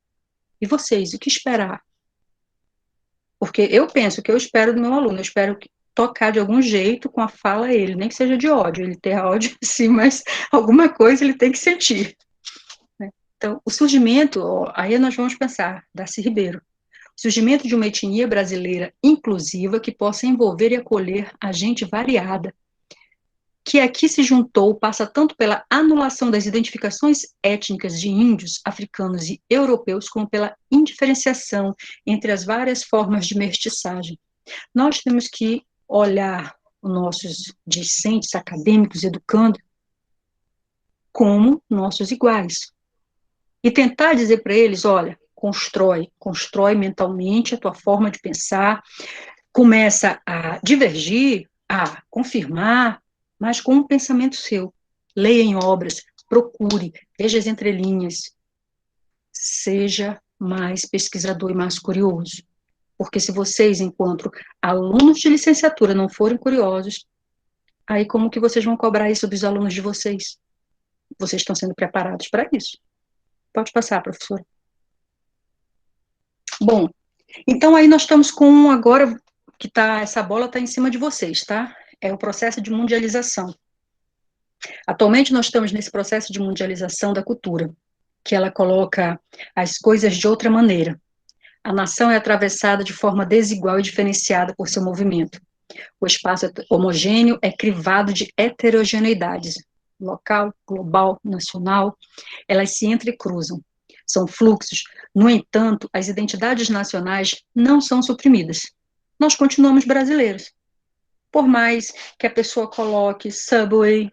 E vocês, o que esperar? Porque eu penso que eu espero do meu aluno, eu espero tocar de algum jeito com a fala ele, nem que seja de ódio, ele ter ódio sim, mas alguma coisa ele tem que sentir. Né? Então, o surgimento, aí nós vamos pensar, Darcy Ribeiro, surgimento de uma etnia brasileira inclusiva que possa envolver e acolher a gente variada, que aqui se juntou, passa tanto pela anulação das identificações étnicas de índios, africanos e europeus, como pela indiferenciação entre as várias formas de mestiçagem. Nós temos que olhar os nossos discentes, acadêmicos, educando, como nossos iguais. E tentar dizer para eles, olha, constrói mentalmente a tua forma de pensar, começa a divergir, a confirmar, mas com um pensamento seu. Leia em obras, procure, veja as entrelinhas, seja mais pesquisador e mais curioso. Porque se vocês, enquanto alunos de licenciatura, não forem curiosos, aí como que vocês vão cobrar isso dos alunos de vocês? Vocês estão sendo preparados para isso. Pode passar, professora. Bom, então aí nós estamos com agora que essa bola está em cima de vocês, tá? É o processo de mundialização. Atualmente nós estamos nesse processo de mundialização da cultura, que ela coloca as coisas de outra maneira. A nação é atravessada de forma desigual e diferenciada por seu movimento. O espaço homogêneo é crivado de heterogeneidades, local, global, nacional, elas se entrecruzam. São fluxos. No entanto, as identidades nacionais não são suprimidas. Nós continuamos brasileiros. Por mais que a pessoa coloque Subway,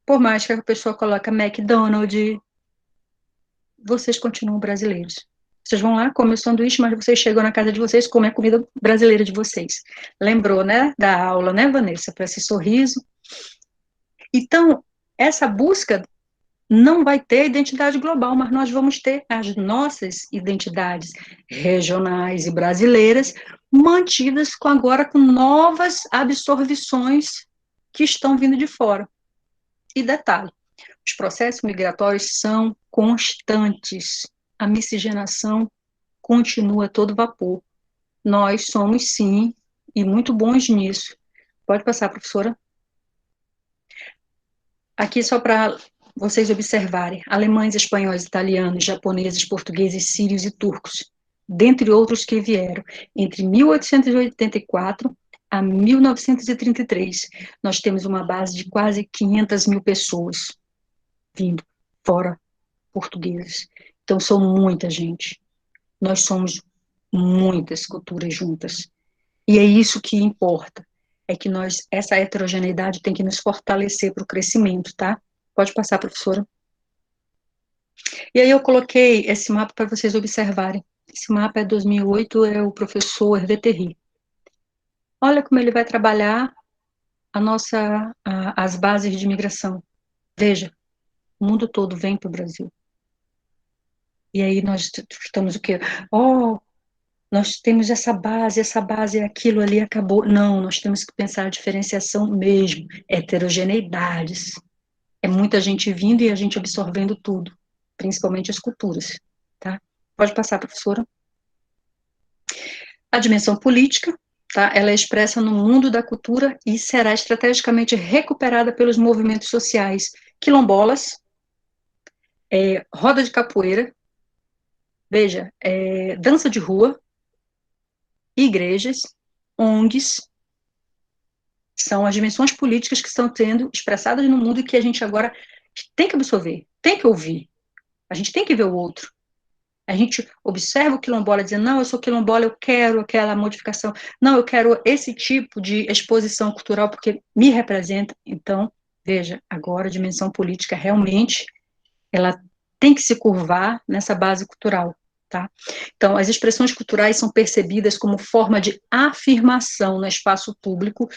por mais que a pessoa coloque McDonald's, vocês continuam brasileiros. Vocês vão lá, comem o sanduíche, mas vocês chegam na casa de vocês, comem a comida brasileira de vocês. Lembrou, né, da aula, né, Vanessa, para esse sorriso? Então, essa busca não vai ter identidade global, mas nós vamos ter as nossas identidades regionais e brasileiras mantidas agora com novas absorvições que estão vindo de fora. E detalhe, os processos migratórios são constantes, a miscigenação continua a todo vapor. Nós somos, sim, e muito bons nisso. Pode passar, professora. Aqui só para vocês observarem, alemães, espanhóis, italianos, japoneses, portugueses, sírios e turcos, dentre outros que vieram entre 1884 a 1933. Nós temos uma base de quase 500 mil pessoas vindo, fora portugueses. Então, são muita gente. Nós somos muitas culturas juntas. E é isso que importa. É que essa heterogeneidade tem que nos fortalecer para o crescimento, tá? Pode passar, professora. E aí eu coloquei esse mapa para vocês observarem. Esse mapa é 2008, é o professor Hervé Terry. Olha como ele vai trabalhar as bases de imigração. Veja, o mundo todo vem para o Brasil. E aí nós estamos o quê? Oh, nós temos essa base, aquilo ali acabou. Não, nós temos que pensar a diferenciação mesmo, heterogeneidades. É muita gente vindo e a gente absorvendo tudo, principalmente as culturas, tá? Pode passar, professora. A dimensão política, tá? Ela é expressa no mundo da cultura e será estrategicamente recuperada pelos movimentos sociais quilombolas, roda de capoeira, veja, dança de rua, igrejas, ONGs, são as dimensões políticas que estão sendo expressadas no mundo e que a gente agora tem que absorver, tem que ouvir, a gente tem que ver o outro. A gente observa o quilombola dizendo, não, eu sou quilombola, eu quero aquela modificação, não, eu quero esse tipo de exposição cultural porque me representa. Então, veja, agora a dimensão política realmente, ela tem que se curvar nessa base cultural, tá? Então, as expressões culturais são percebidas como forma de afirmação no espaço público,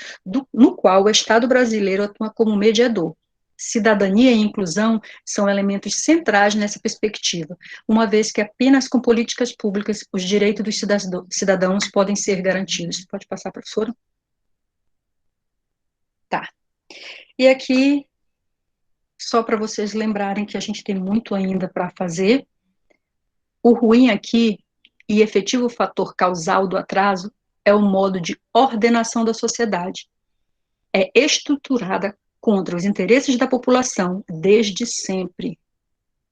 no qual o Estado brasileiro atua como mediador. Cidadania e inclusão são elementos centrais nessa perspectiva, uma vez que apenas com políticas públicas os direitos dos cidadãos podem ser garantidos. Pode passar, professora? Tá. E aqui, só para vocês lembrarem que a gente tem muito ainda para fazer, o ruim aqui, e efetivo fator causal do atraso, é o modo de ordenação da sociedade. É estruturada contra os interesses da população desde sempre.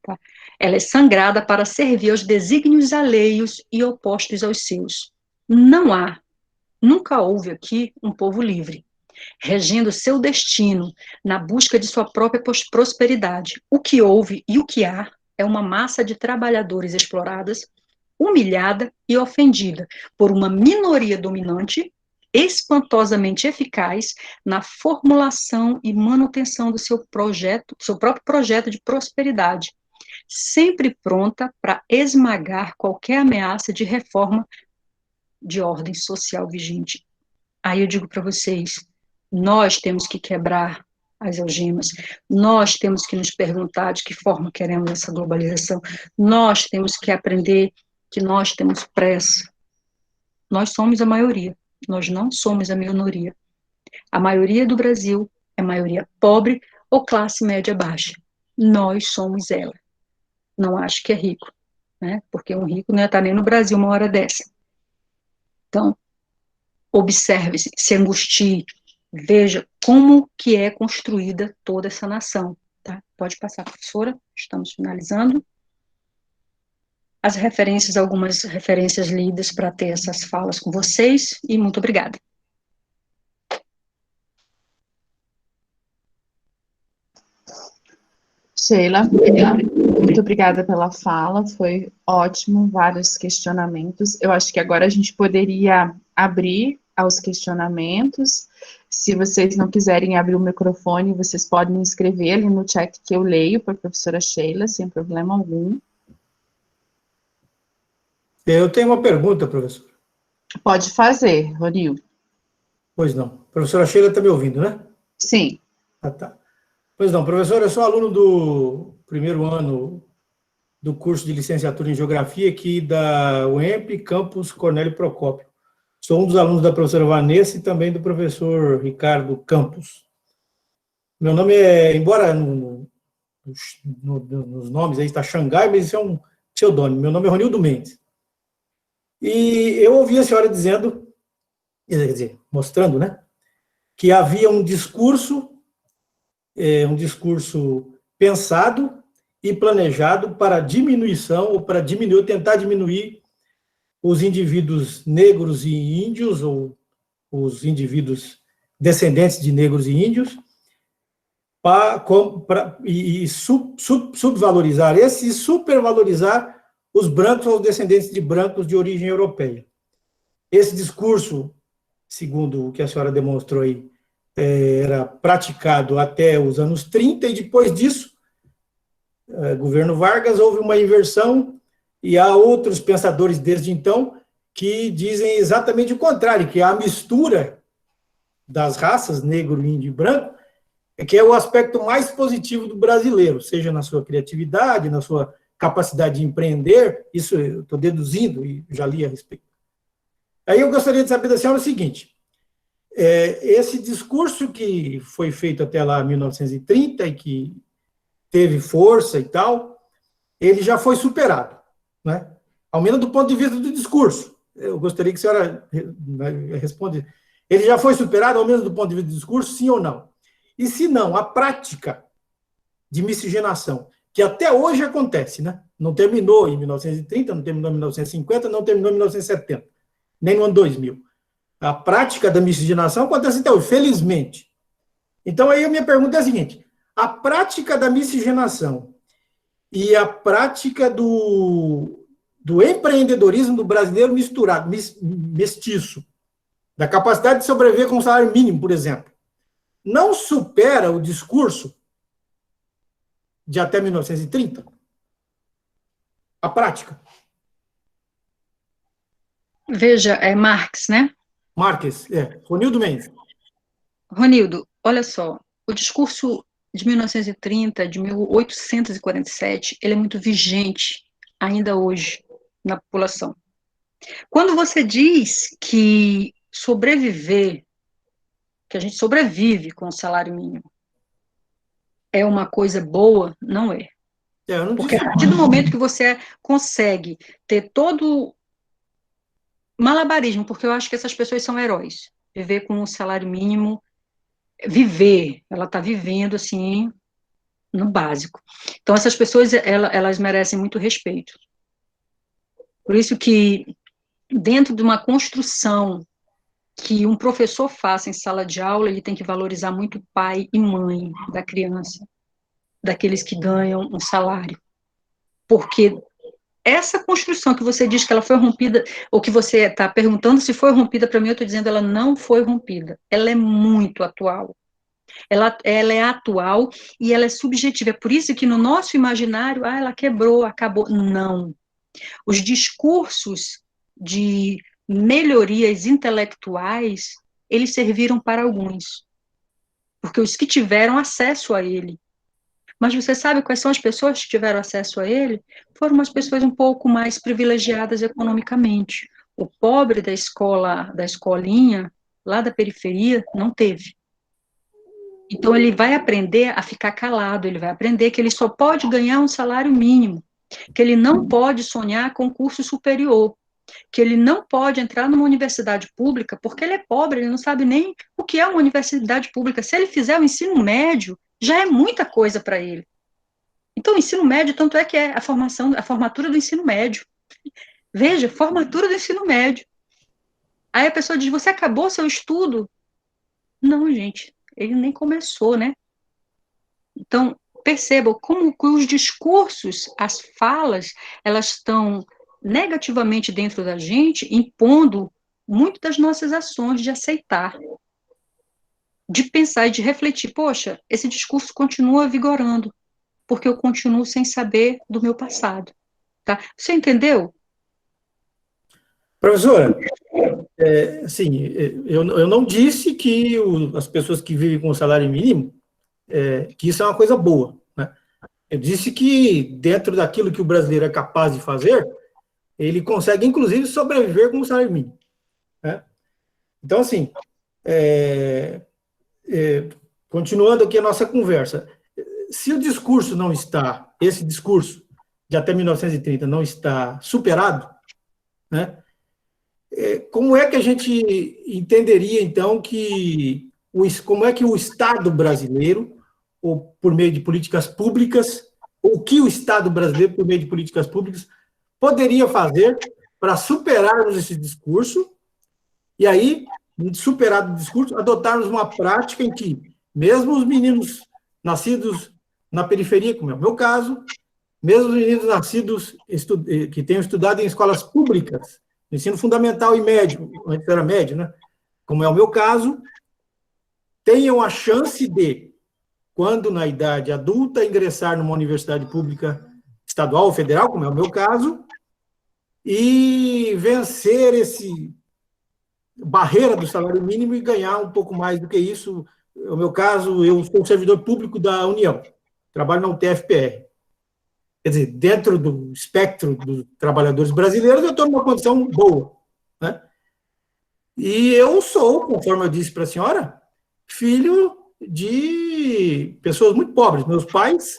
Tá? Ela é sangrada para servir aos desígnios alheios e opostos aos seus. Nunca houve aqui um povo livre, regendo seu destino na busca de sua própria prosperidade. O que houve e o que há é uma massa de trabalhadores exploradas, humilhada e ofendida por uma minoria dominante, espantosamente eficaz na formulação e manutenção do seu próprio projeto de prosperidade, sempre pronta para esmagar qualquer ameaça de reforma de ordem social vigente. Aí eu digo para vocês, nós temos que quebrar as algemas, nós temos que nos perguntar de que forma queremos essa globalização, nós temos que aprender que nós temos pressa. Nós somos a maioria, nós não somos a minoria. A maioria do Brasil é maioria pobre ou classe média baixa. Nós somos ela. Não acho que é rico, né? Porque um rico não ia estar nem no Brasil uma hora dessa. Então, observe-se, se angustie, veja como que é construída toda essa nação, tá? Pode passar, professora, estamos finalizando. As referências, algumas referências lidas para ter essas falas com vocês, e muito obrigada. Sheila, muito obrigada pela fala, foi ótimo, vários questionamentos. Eu acho que agora a gente poderia abrir aos questionamentos. Se vocês não quiserem abrir o microfone, vocês podem escrever ali no chat que eu leio para a professora Sheila, sem problema algum. Eu tenho uma pergunta, professor. Pode fazer, Ronildo. Pois não. A professora Sheila está me ouvindo, né? Sim. Ah, tá. Pois não, professor, eu sou aluno do primeiro ano do curso de licenciatura em Geografia aqui da UEMP, campus Cornélio Procópio. Sou um dos alunos da professora Vanessa e também do professor Ricardo Campos. Meu nome é, embora nos nomes aí está Xangai, mas isso é um pseudônimo. Meu nome é Ronildo Mendes. E eu ouvi a senhora dizendo, quer dizer, mostrando, né, que havia um discurso pensado e planejado para diminuição, ou para diminuir, ou tentar diminuir os indivíduos negros e índios, ou os indivíduos descendentes de negros e índios, subvalorizar esse e supervalorizar os brancos ou descendentes de brancos de origem europeia. Esse discurso, segundo o que a senhora demonstrou aí, era praticado até os anos 30, e depois disso, governo Vargas, houve uma inversão, e há outros pensadores desde então que dizem exatamente o contrário, que a mistura das raças, negro, índio e branco, que é o aspecto mais positivo do brasileiro, seja na sua criatividade, na sua capacidade de empreender, isso eu estou deduzindo e já li a respeito. Aí eu gostaria de saber da senhora o seguinte, esse discurso que foi feito até lá em 1930 e que teve força e tal, ele já foi superado, né? Ao menos do ponto de vista do discurso. Eu gostaria que a senhora responda. Ele já foi superado, ao menos do ponto de vista do discurso, sim ou não? E se não, a prática de miscigenação, que até hoje acontece, né? Não terminou em 1930, não terminou em 1950, não terminou em 1970, nem no ano 2000. A prática da miscigenação acontece até hoje, felizmente. Então, aí a minha pergunta é a seguinte, a prática da miscigenação e a prática do empreendedorismo do brasileiro misturado, mestiço, da capacidade de sobreviver com um salário mínimo, por exemplo, não supera o discurso de até 1930? A prática. Veja, é Marx, né? Marques, Ronildo Mendes. Ronildo, olha só, o discurso de 1930, de 1847, ele é muito vigente ainda hoje na população. Quando você diz que sobreviver, que a gente sobrevive com o salário mínimo, é uma coisa boa, não é. Porque a partir do momento que você consegue ter todo malabarismo, porque eu acho que essas pessoas são heróis, viver com o salário mínimo, ela está vivendo assim, no básico. Então, essas pessoas, elas merecem muito respeito. Por isso que, dentro de uma construção que um professor faça em sala de aula, ele tem que valorizar muito o pai e mãe da criança, daqueles que ganham um salário. Porque essa construção que você diz que ela foi rompida, ou que você está perguntando se foi rompida, para mim, eu estou dizendo ela não foi rompida. Ela é muito atual. Ela é atual e ela é subjetiva. É por isso que no nosso imaginário, ela quebrou, acabou. Não. Os discursos de melhorias intelectuais, eles serviram para alguns, porque os que tiveram acesso a ele. Mas você sabe quais são as pessoas que tiveram acesso a ele? Foram as pessoas um pouco mais privilegiadas economicamente. O pobre da escolinha, lá da periferia, não teve. Então, ele vai aprender a ficar calado, ele vai aprender que ele só pode ganhar um salário mínimo, que ele não pode sonhar com curso superior, que ele não pode entrar numa universidade pública, porque ele é pobre, ele não sabe nem o que é uma universidade pública. Se ele fizer o ensino médio, já é muita coisa para ele. Então, o ensino médio, tanto é que é a formatura do ensino médio. Veja, formatura do ensino médio. Aí a pessoa diz, você acabou seu estudo? Não, gente, ele nem começou, né? Então, percebam como os discursos, as falas, elas estão negativamente dentro da gente, impondo muito das nossas ações de aceitar, de pensar e de refletir. Poxa, esse discurso continua vigorando, porque eu continuo sem saber do meu passado. Tá? Você entendeu? Professora, assim, eu não disse que as pessoas que vivem com o salário mínimo, que isso é uma coisa boa, né? Eu disse que dentro daquilo que o brasileiro é capaz de fazer, ele consegue, inclusive, sobreviver com o salário mínimo, né? Então, assim, continuando aqui a nossa conversa, se o discurso não está, esse discurso de até 1930 não está superado, né? como é que a gente entenderia, então, como é que o Estado brasileiro, ou por meio de políticas públicas, ou o que o Estado brasileiro, por meio de políticas públicas, poderia fazer para superarmos esse discurso, e aí, superado o discurso, adotarmos uma prática em que, mesmo os meninos nascidos na periferia, como é o meu caso, mesmo os meninos nascidos, que tenham estudado em escolas públicas, ensino fundamental e médio, antes era médio, né? Como é o meu caso, tenham a chance de, quando na idade adulta, ingressar numa universidade pública estadual ou federal, como é o meu caso, e vencer esse barreira do salário mínimo e ganhar um pouco mais do que isso. No meu caso, eu sou servidor público da União, trabalho na UTF-PR. Quer dizer, dentro do espectro dos trabalhadores brasileiros, eu estou numa condição boa, né? E eu sou, conforme eu disse para a senhora, filho de pessoas muito pobres. Meus pais,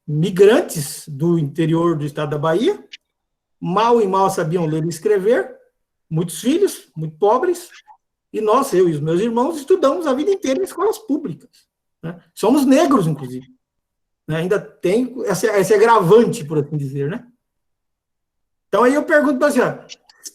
migrantes do interior do estado da Bahia, mal e mal sabiam ler e escrever, muitos filhos, muito pobres, e nós, eu e os meus irmãos, estudamos a vida inteira em escolas públicas, né? Somos negros, inclusive. Ainda tem esse agravante, por assim dizer, né? Então, aí eu pergunto para a senhora,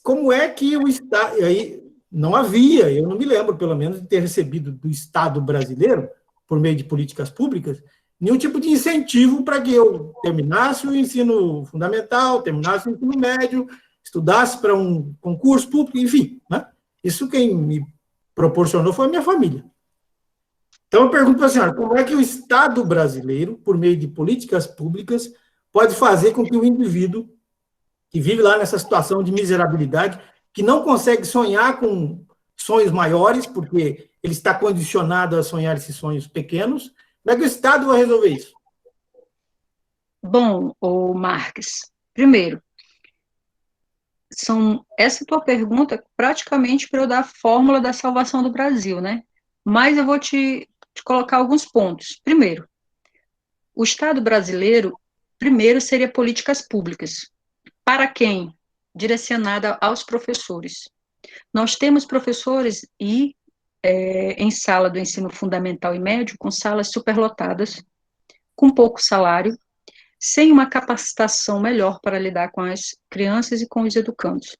como é que o Estado... Aí não havia, eu não me lembro, pelo menos, de ter recebido do Estado brasileiro, por meio de políticas públicas, nenhum tipo de incentivo para que eu terminasse o ensino fundamental, terminasse o ensino médio, estudasse para um concurso público, enfim, né? Isso quem me proporcionou foi a minha família. Então, eu pergunto para a senhora, como é que o Estado brasileiro, por meio de políticas públicas, pode fazer com que o indivíduo que vive lá nessa situação de miserabilidade, que não consegue sonhar com sonhos maiores, porque ele está condicionado a sonhar esses sonhos pequenos, como é que o Estado vai resolver isso? Bom, Marques, primeiro, essa tua pergunta praticamente para eu dar a fórmula da salvação do Brasil, né? Mas eu vou te colocar alguns pontos. Primeiro, o Estado brasileiro, primeiro, seria políticas públicas. Para quem? Direcionada aos professores. Nós temos professores em sala do ensino fundamental e médio, com salas superlotadas, com pouco salário, sem uma capacitação melhor para lidar com as crianças e com os educandos.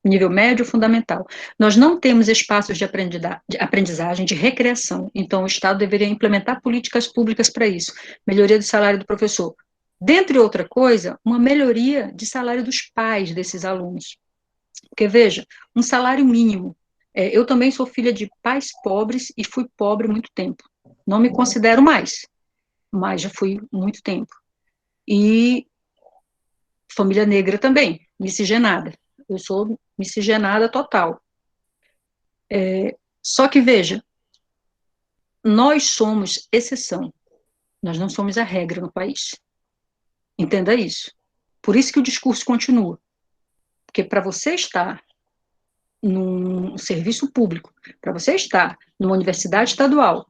Nível médio fundamental. Nós não temos espaços de aprendizagem, de recreação, então o Estado deveria implementar políticas públicas para isso. Melhoria do salário do professor. Dentre outra coisa, uma melhoria de salário dos pais desses alunos. Porque, veja, um salário mínimo. Eu também sou filha de pais pobres e fui pobre muito tempo. Não me considero mais, mas já fui muito tempo. E família negra também, miscigenada. Eu sou miscigenada total. Só que, veja, nós somos exceção. Nós não somos a regra no país. Entenda isso. Por isso que o discurso continua. Porque para você estar num serviço público, para você estar numa universidade estadual,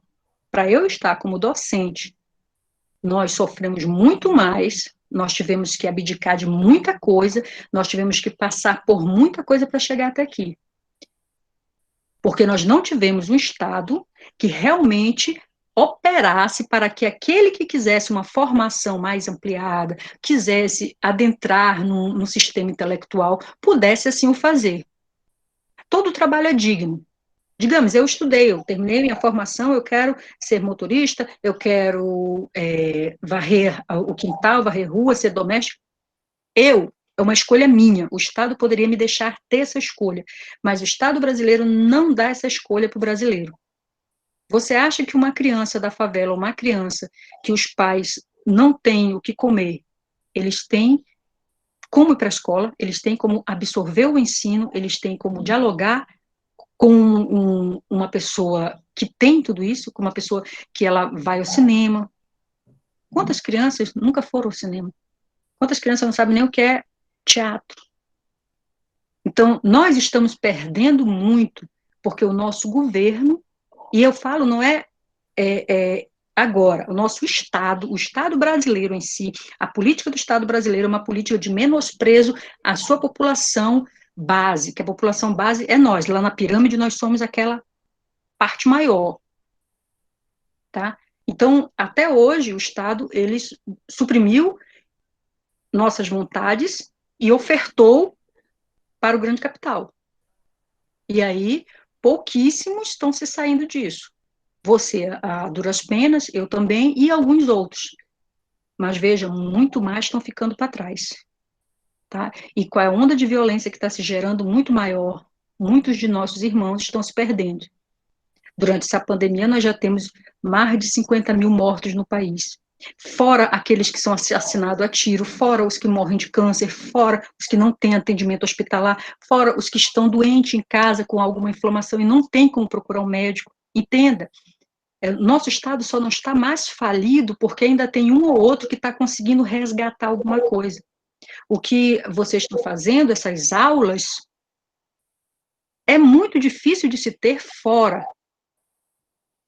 para eu estar como docente, nós sofremos muito mais, nós tivemos que abdicar de muita coisa, nós tivemos que passar por muita coisa para chegar até aqui. Porque nós não tivemos um Estado que realmente operasse para que aquele que quisesse uma formação mais ampliada, quisesse adentrar no sistema intelectual, pudesse assim o fazer. Todo trabalho é digno. Digamos, eu estudei, eu terminei minha formação, eu quero ser motorista, eu quero varrer o quintal, varrer rua, ser doméstico. É uma escolha minha, o Estado poderia me deixar ter essa escolha, mas o Estado brasileiro não dá essa escolha para o brasileiro. Você acha que uma criança da favela, uma criança que os pais não têm o que comer, eles têm como ir para a escola, eles têm como absorver o ensino, eles têm como dialogar com uma pessoa que tem tudo isso, com uma pessoa que ela vai ao cinema. Quantas crianças nunca foram ao cinema? Quantas crianças não sabem nem o que é teatro? Então, nós estamos perdendo muito, porque o nosso governo, e eu falo, não é agora, o nosso Estado, o Estado brasileiro em si, a política do Estado brasileiro é uma política de menosprezo à sua população base, que a população base é nós. Lá na pirâmide nós somos aquela parte maior, tá? Então, até hoje, o Estado, ele suprimiu nossas vontades e ofertou para o grande capital. E aí, pouquíssimos estão se saindo disso. Você, a duras penas, eu também, e alguns outros. Mas, veja, muito mais estão ficando para trás. Tá? E com a onda de violência que está se gerando muito maior, muitos de nossos irmãos estão se perdendo. Durante essa pandemia, nós já temos mais de 50 mil mortos no país. Fora aqueles que são assassinados a tiro, fora os que morrem de câncer, fora os que não têm atendimento hospitalar, fora os que estão doentes em casa com alguma inflamação e não tem como procurar um médico. Entenda, nosso Estado só não está mais falido porque ainda tem um ou outro que está conseguindo resgatar alguma coisa. O que vocês estão fazendo, essas aulas, é muito difícil de se ter fora.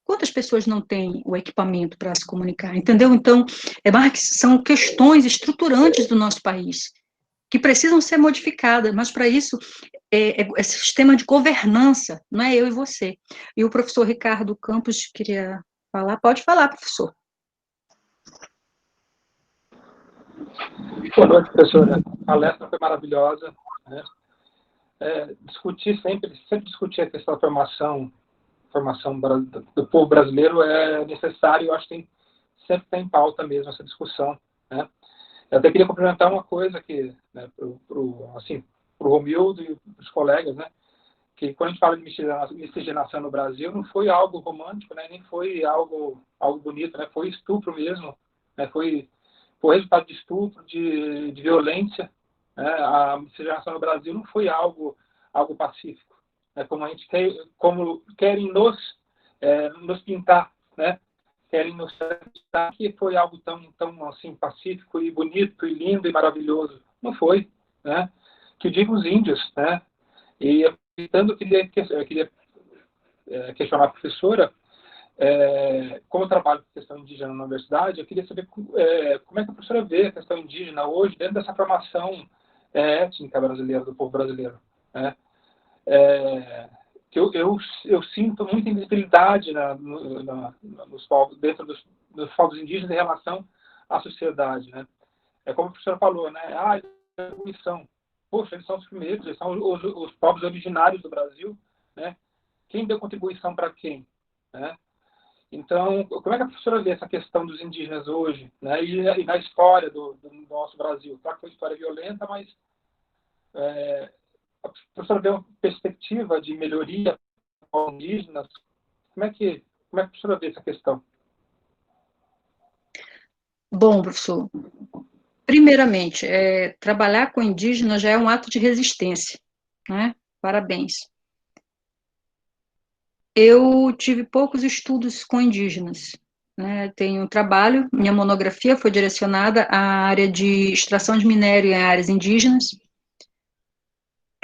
Quantas pessoas não têm o equipamento para se comunicar, entendeu? Então, são questões estruturantes do nosso país, que precisam ser modificadas, mas para isso, é sistema de governança, não é eu e você. E o professor Ricardo Campos queria falar. Pode falar, professor. Boa noite, professora. A palestra foi maravilhosa, né? Sempre discutir a questão da formação do povo brasileiro é necessário. Eu acho que sempre tem em pauta mesmo essa discussão, né? Eu até queria complementar uma coisa aqui, né, pro Romildo e para os colegas, né, que quando a gente fala de miscigenação no Brasil, não foi algo romântico, né, nem foi algo bonito, né, foi estupro mesmo, né, foi resultado de estupro, de violência, né? A miscigenação no Brasil não foi algo pacífico, né? Como querem nos pintar, né? Querem nos pintar que foi algo tão assim pacífico e bonito e lindo e maravilhoso. Não foi, né? Que diga os índios, né? E aproveitando, eu queria questionar a professora. Como eu trabalho com a questão indígena na universidade, eu queria saber como é que a professora vê a questão indígena hoje dentro dessa formação étnica brasileira, do povo brasileiro, né? Que eu sinto muita invisibilidade nos povos, dentro dos povos indígenas em relação à sociedade, né? Como a professora falou, né? Missão. Poxa, eles são os primeiros, eles são os povos originários do Brasil, né? Quem deu contribuição para quem, né? Então, como é que a professora vê essa questão dos indígenas hoje, né? E na história do nosso Brasil? Claro que foi uma história violenta, mas a professora vê uma perspectiva de melhoria para os indígenas? Como é que a professora vê essa questão? Bom, professor, primeiramente, trabalhar com indígenas já é um ato de resistência, né? Parabéns. Eu tive poucos estudos com indígenas, né? Tenho um trabalho, minha monografia foi direcionada à área de extração de minério em áreas indígenas.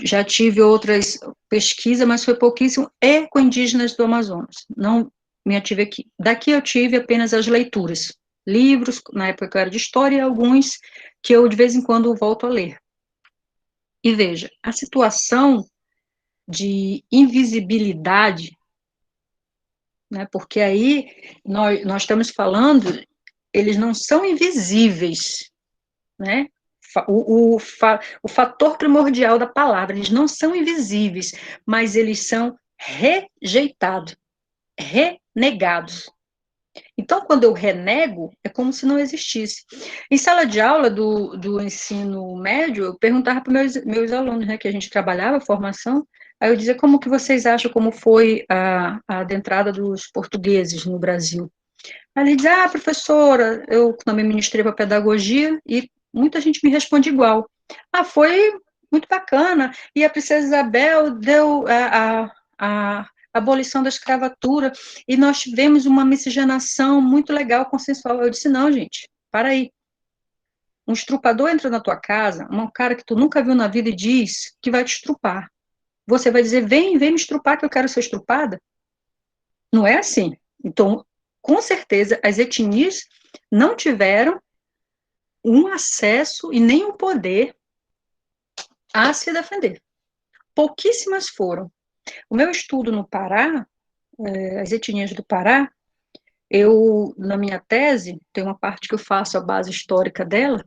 Já tive outras pesquisas, mas foi pouquíssimo, com indígenas do Amazonas. Não me ative aqui. Daqui eu tive apenas as leituras, livros, na época que eu era de história, e alguns que eu de vez em quando volto a ler. E veja, a situação de invisibilidade, né, porque aí nós estamos falando, eles não são invisíveis, né? O fator primordial da palavra, eles não são invisíveis, mas eles são rejeitados, renegados. Então, quando eu renego, é como se não existisse. Em sala de aula do ensino médio, eu perguntava para meus alunos, né, que a gente trabalhava a formação, aí eu dizia, como que vocês acham como foi a adentrada dos portugueses no Brasil? Aí ele dizia, professora, eu também ministrei para pedagogia, e muita gente me responde igual. Foi muito bacana, e a princesa Isabel deu a abolição da escravatura, e nós tivemos uma miscigenação muito legal, consensual. Eu disse, não, gente, para aí. Um estrupador entra na tua casa, um cara que tu nunca viu na vida e diz que vai te estrupar. Você vai dizer, vem me estrupar que eu quero ser estrupada? Não é assim. Então, com certeza, as etnias não tiveram um acesso e nem um poder a se defender. pouquíssimas foram. O meu estudo no Pará, as etnias do Pará, na minha tese, tem uma parte que eu faço a base histórica dela,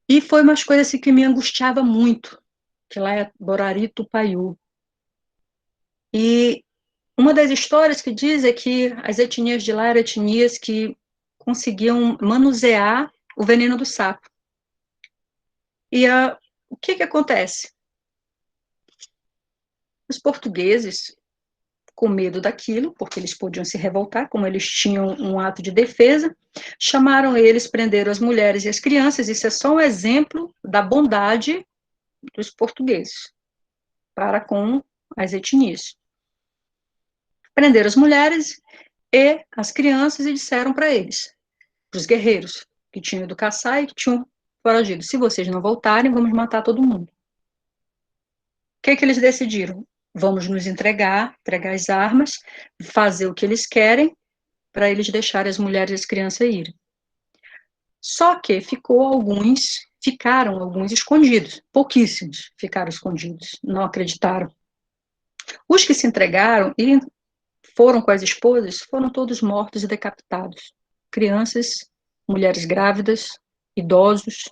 e foi umas coisas assim, que me angustiava muito, que lá é Borari Tupaiú. E uma das histórias que diz é que as etnias de lá eram etnias que conseguiam manusear o veneno do sapo. E o que acontece? Os portugueses, com medo daquilo, porque eles podiam se revoltar, como eles tinham um ato de defesa, chamaram eles, prenderam as mulheres e as crianças. Isso é só um exemplo da bondade dos portugueses para com as etnias. Prenderam as mulheres e as crianças e disseram para eles, para os guerreiros que tinham ido caçar e que tinham foragido: se vocês não voltarem, vamos matar todo mundo. O que eles decidiram? Vamos nos entregar as armas, fazer o que eles querem, para eles deixarem as mulheres e as crianças irem. Só que ficaram alguns escondidos, pouquíssimos ficaram escondidos, não acreditaram. Os que se entregaram e foram com as esposas, foram todos mortos e decapitados. Crianças, mulheres grávidas, idosos,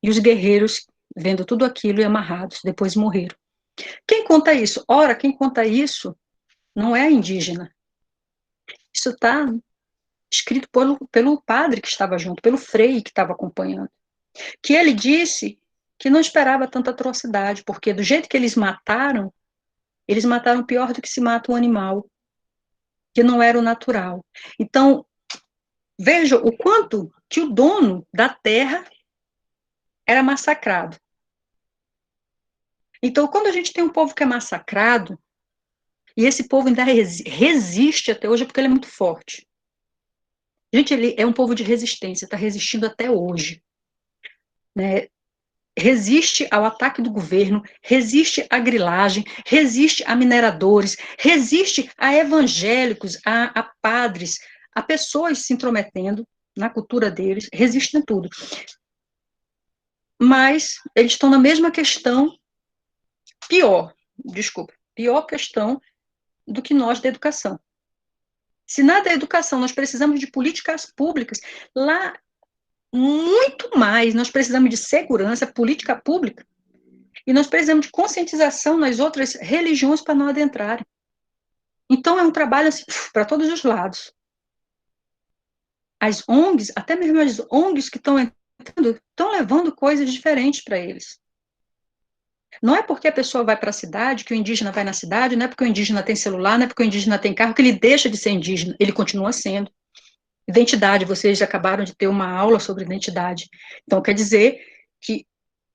e os guerreiros, vendo tudo aquilo e amarrados, depois morreram. Quem conta isso? Ora, quem conta isso não é indígena. Isso está escrito pelo padre que estava junto, pelo frei que estava acompanhando. Que ele disse que não esperava tanta atrocidade, porque do jeito que eles mataram pior do que se mata um animal, que não era o natural. Então, veja o quanto que o dono da terra era massacrado. Então, quando a gente tem um povo que é massacrado, e esse povo ainda resiste até hoje, é porque ele é muito forte. Gente, ele é um povo de resistência, está resistindo até hoje. Né? Resiste ao ataque do governo, resiste à grilagem, resiste a mineradores, resiste a evangélicos, a padres, a pessoas se intrometendo na cultura deles, resistem a tudo. Mas eles estão na mesma questão, pior questão do que nós da educação. Se na da educação nós precisamos de políticas públicas, lá muito mais, nós precisamos de segurança, política pública, e nós precisamos de conscientização nas outras religiões para não adentrarem. Então é um trabalho assim, para todos os lados. As ONGs, até mesmo as ONGs que estão entrando, estão levando coisas diferentes para eles. Não é porque a pessoa vai para a cidade, que o indígena vai na cidade, não é porque o indígena tem celular, não é porque o indígena tem carro, que ele deixa de ser indígena, ele continua sendo. Identidade, vocês acabaram de ter uma aula sobre identidade. Então, quer dizer que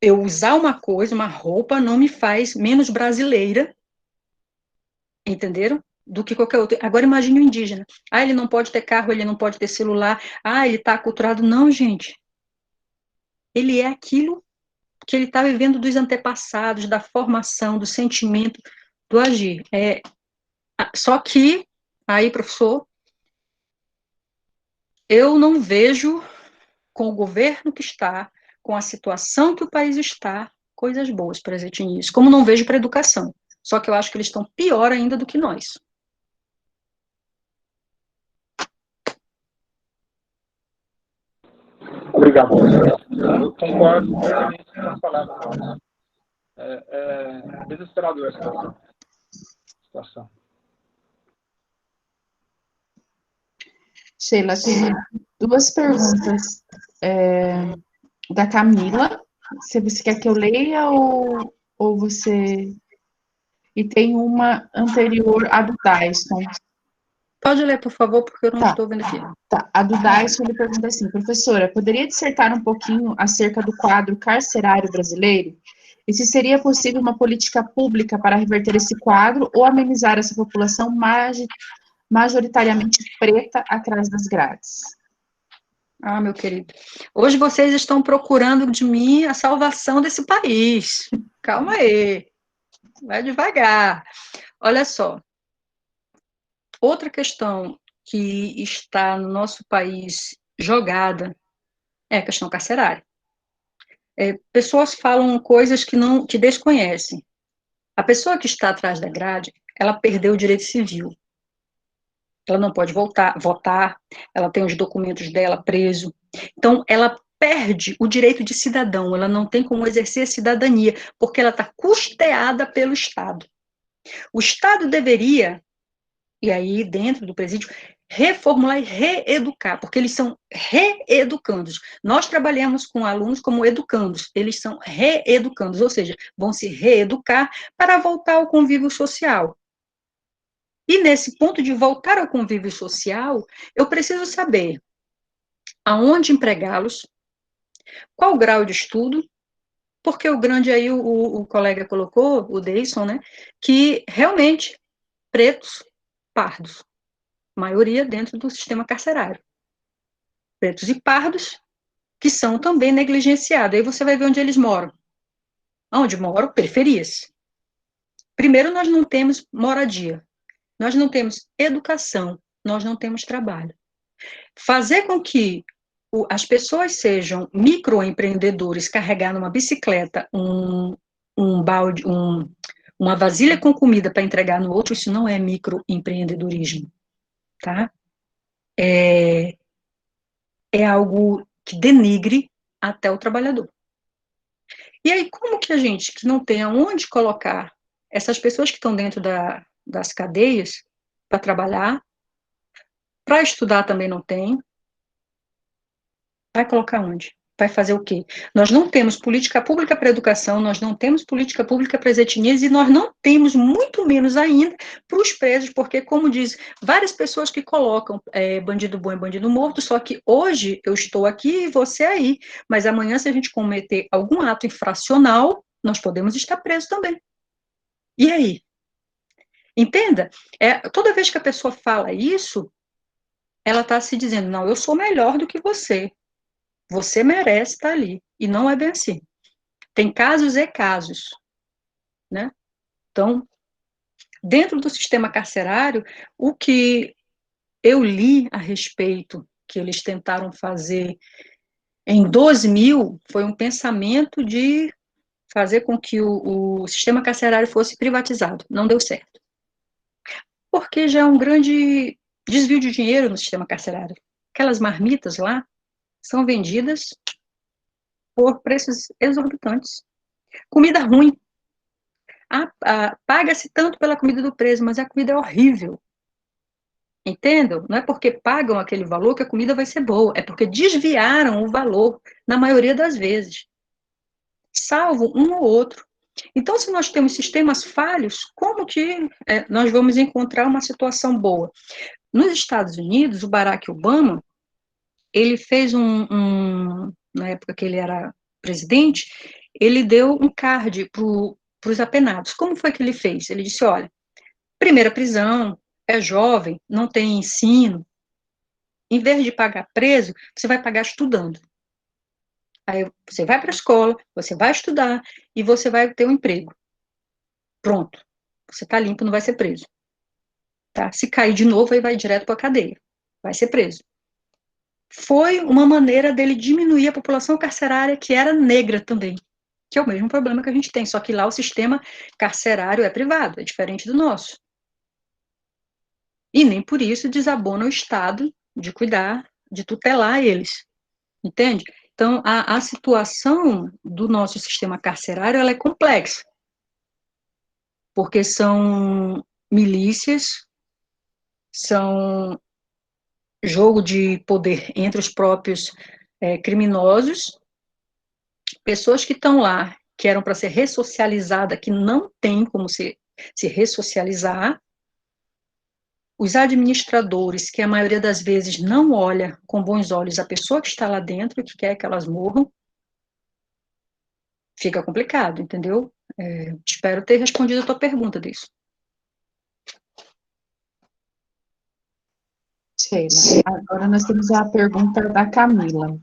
eu usar uma coisa, uma roupa, não me faz menos brasileira, entenderam? Do que qualquer outro. Agora, imagine o indígena. Ele não pode ter carro, ele não pode ter celular, ele está aculturado. Não, gente. Ele é aquilo que ele está vivendo dos antepassados, da formação, do sentimento, do agir. Só que, aí, professor, eu não vejo, com o governo que está, com a situação que o país está, coisas boas para as etnias, como não vejo para a educação. Só que eu acho que eles estão pior ainda do que nós. Obrigado, professor. Eu concordo com as palavras. É desesperador essa situação. Sheila, tem duas perguntas da Camila. Se você quer que eu leia ou você... E tem uma anterior, a do Dyson. Pode ler, por favor, porque eu não estou vendo aqui. Tá. A do Dyson, ele pergunta assim: professora, poderia dissertar um pouquinho acerca do quadro carcerário brasileiro? E se seria possível uma política pública para reverter esse quadro ou amenizar essa população majoritariamente preta atrás das grades? Meu querido, hoje vocês estão procurando de mim a salvação desse país. Calma aí, vai devagar. Olha só, outra questão que está no nosso país jogada é a questão carcerária. Pessoas falam coisas que desconhecem. A pessoa que está atrás da grade, ela perdeu o direito civil. Ela não pode votar, ela tem os documentos dela preso. Então, ela perde o direito de cidadão, ela não tem como exercer a cidadania, porque ela está custeada pelo Estado. O Estado deveria, e aí dentro do presídio, reformular e reeducar, porque eles são reeducandos. Nós trabalhamos com alunos como educandos, eles são reeducandos, ou seja, vão se reeducar para voltar ao convívio social. E nesse ponto de voltar ao convívio social, eu preciso saber aonde empregá-los, qual o grau de estudo, porque o grande aí, o colega colocou, o Deison, né, que realmente pretos, pardos, maioria dentro do sistema carcerário. Pretos e pardos, que são também negligenciados. Aí você vai ver onde eles moram. Onde moram? Periferias. Primeiro, nós não temos moradia, nós não temos educação, nós não temos trabalho. Fazer com que as pessoas sejam microempreendedores, carregar numa bicicleta um balde, uma vasilha com comida para entregar no outro, isso não é microempreendedorismo, tá? É algo que denigre até o trabalhador. E aí, como que a gente, que não tem aonde colocar essas pessoas que estão dentro das cadeias para trabalhar, para estudar também não tem, vai colocar onde? Vai fazer o quê? Nós não temos política pública para educação, nós não temos política pública para as etnias e nós não temos, muito menos ainda, para os presos, porque, como diz várias pessoas que colocam bandido bom e bandido morto, só que hoje eu estou aqui e você aí, mas amanhã, se a gente cometer algum ato infracional, nós podemos estar presos também. E aí? Entenda? Toda vez que a pessoa fala isso, ela está se dizendo, não, eu sou melhor do que você. Você merece estar ali. E não é bem assim. Tem casos e casos, né? Então, dentro do sistema carcerário, o que eu li a respeito que eles tentaram fazer em 2000 foi um pensamento de fazer com que o sistema carcerário fosse privatizado. Não deu certo. Porque já é um grande desvio de dinheiro no sistema carcerário. Aquelas marmitas lá são vendidas por preços exorbitantes. Comida ruim. Paga-se tanto pela comida do preso, mas a comida é horrível. Entendam? Não é porque pagam aquele valor que a comida vai ser boa, é porque desviaram o valor, na maioria das vezes. Salvo um ou outro. Então, se nós temos sistemas falhos, como que nós vamos encontrar uma situação boa? Nos Estados Unidos, o Barack Obama, ele fez na época que ele era presidente, ele deu um card para os apenados. Como foi que ele fez? Ele disse, olha, primeira prisão, é jovem, não tem ensino, em vez de pagar preso, você vai pagar estudando. Aí você vai para a escola, você vai estudar e você vai ter um emprego. Pronto. Você está limpo, não vai ser preso. Tá? Se cair de novo, aí vai direto para a cadeia. Vai ser preso. Foi uma maneira dele diminuir a população carcerária que era negra também, que é o mesmo problema que a gente tem, só que lá o sistema carcerário é privado, é diferente do nosso. E nem por isso desabona o Estado de cuidar, de tutelar eles, entende? Então, a situação do nosso sistema carcerário, ela é complexa, porque são milícias, são jogo de poder entre os próprios criminosos, pessoas que estão lá, que eram para ser ressocializadas, que não tem como se ressocializar, os administradores, que a maioria das vezes não olha com bons olhos a pessoa que está lá dentro e que quer que elas morram, fica complicado, entendeu? Espero ter respondido a tua pergunta disso. Sheila, agora nós temos a pergunta da Camila.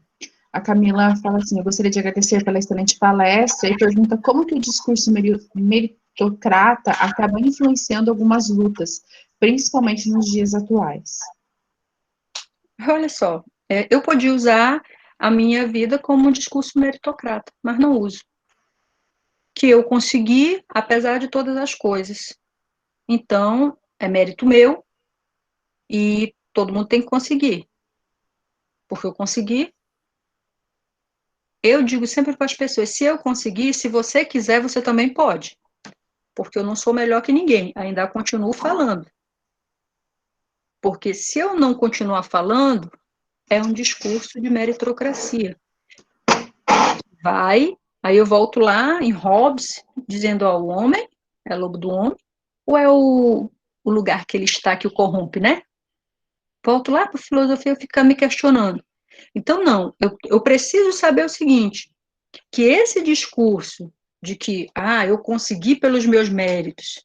A Camila fala assim, eu gostaria de agradecer pela excelente palestra e pergunta como que o discurso meritocrata acaba influenciando algumas lutas, principalmente nos dias atuais. Olha só, eu podia usar a minha vida como um discurso meritocrata, mas não uso. que eu consegui, apesar de todas as coisas. Então, é mérito meu e todo mundo tem que conseguir. Porque eu consegui. Eu digo sempre para as pessoas, se eu conseguir, se você quiser, você também pode. Porque eu não sou melhor que ninguém, ainda continuo falando. Porque se eu não continuar falando, é um discurso de meritocracia. Aí eu volto lá em Hobbes, dizendo, ó, o homem é lobo do homem, ou é o lugar que ele está que o corrompe, né? Volto lá para a filosofia ficar me questionando. Então, não, eu preciso saber o seguinte, que esse discurso de que, eu consegui pelos meus méritos,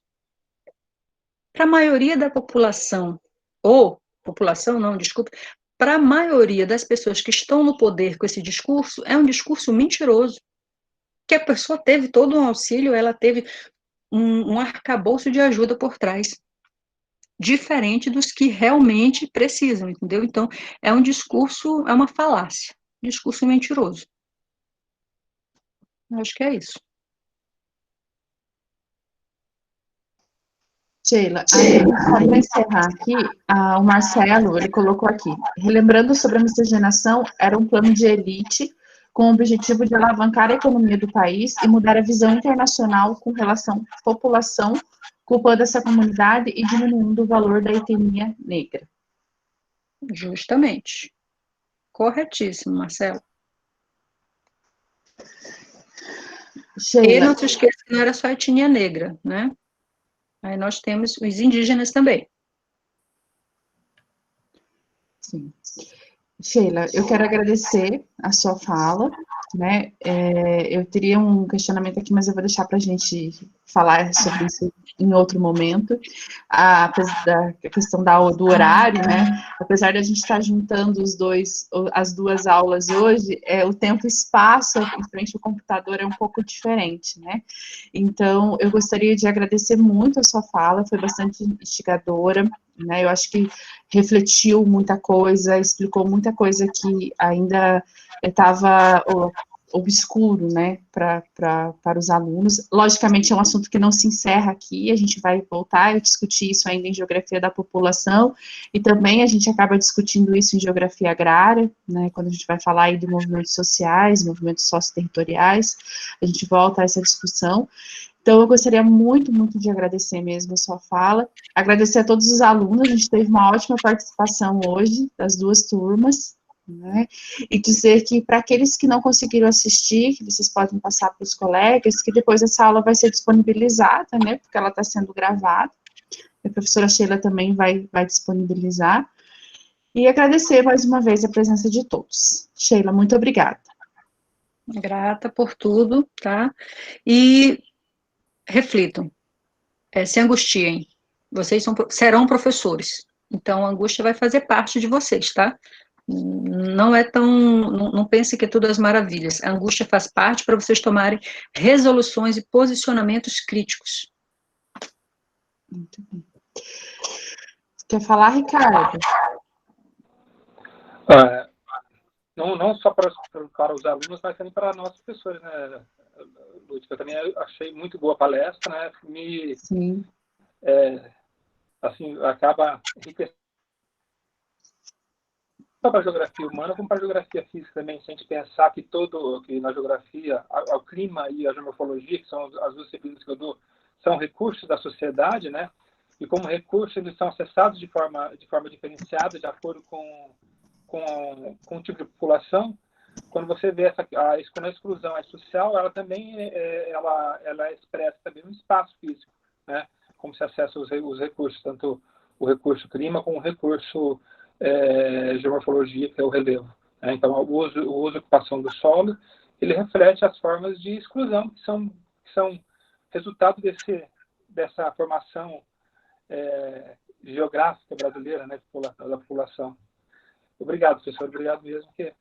para a maioria da população, ou, população não, desculpa, para a maioria das pessoas que estão no poder com esse discurso, é um discurso mentiroso. Que a pessoa teve todo um auxílio, ela teve um arcabouço de ajuda por trás. Diferente dos que realmente precisam, entendeu? Então, é um discurso, é uma falácia, discurso mentiroso. Eu acho que é isso. Sheila, aí, só para encerrar aqui, o Marcelo, ele colocou aqui, relembrando sobre a miscigenação, era um plano de elite com o objetivo de alavancar a economia do país e mudar a visão internacional com relação à população, culpando essa comunidade e diminuindo o valor da etnia negra. Justamente. Corretíssimo, Marcelo. Sheila. E não se esqueça que não era só a etnia negra, né? Aí nós temos os indígenas também. Sim. Sheila, eu quero agradecer a sua fala, né? Eu teria um questionamento aqui, mas eu vou deixar para a gente falar sobre isso em outro momento. A questão do horário, né? Apesar de a gente estar juntando as duas aulas hoje, o tempo e espaço em frente ao computador é um pouco diferente, né? Então, eu gostaria de agradecer muito a sua fala, foi bastante instigadora, né? Eu acho que refletiu muita coisa, explicou muita coisa que ainda estava obscuro, né, para os alunos. Logicamente, é um assunto que não se encerra aqui, a gente vai voltar a discutir isso ainda em Geografia da População, e também a gente acaba discutindo isso em Geografia Agrária, né, quando a gente vai falar aí de movimentos sociais, movimentos socioterritoriais, a gente volta a essa discussão. Então, eu gostaria muito, muito de agradecer mesmo a sua fala, agradecer a todos os alunos, a gente teve uma ótima participação hoje, das duas turmas, né, e dizer que para aqueles que não conseguiram assistir, que vocês podem passar para os colegas, que depois essa aula vai ser disponibilizada, né, porque ela está sendo gravada, a professora Sheila também vai disponibilizar, e agradecer mais uma vez a presença de todos. Sheila, muito obrigada. Grata por tudo, tá? E reflitam, se angustiem, vocês serão professores, então a angústia vai fazer parte de vocês, tá? Não é tão, não pense que tudo é as maravilhas, a angústia faz parte para vocês tomarem resoluções e posicionamentos críticos. Muito bem. Quer falar, Ricardo? Não só para os alunos, mas também para nós professores, né, Lúcia? Eu também achei muito boa a palestra, né? Sim. Assim, acaba enriquecendo só para a geografia humana, como para a geografia física também, se a gente pensar que na geografia, o clima e a geomorfologia, que são as duas disciplinas que eu dou, são recursos da sociedade, né? E como recursos, eles são acessados de forma diferenciada, de acordo com o tipo de população. Quando você vê quando a exclusão é social, ela também ela expressa também um espaço físico, né? Como se acessa os recursos, tanto o recurso clima como o recurso geomorfologia, que é o relevo, né? Então, o uso e ocupação do solo, ele reflete as formas de exclusão que são resultado dessa formação geográfica brasileira, né, da população. Obrigado, professor. Obrigado mesmo, porque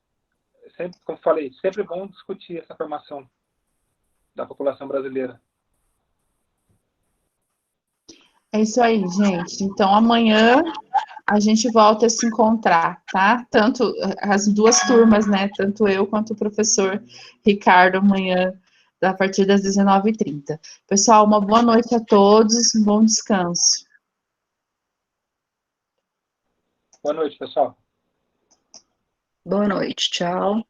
sempre, como falei, sempre é bom discutir essa formação da população brasileira. É isso aí, gente. Então, amanhã a gente volta a se encontrar, tá? Tanto as duas turmas, né? Tanto eu quanto o professor Ricardo, amanhã, a partir das 19h30. Pessoal, uma boa noite a todos, um bom descanso. Boa noite, pessoal. Boa noite, tchau.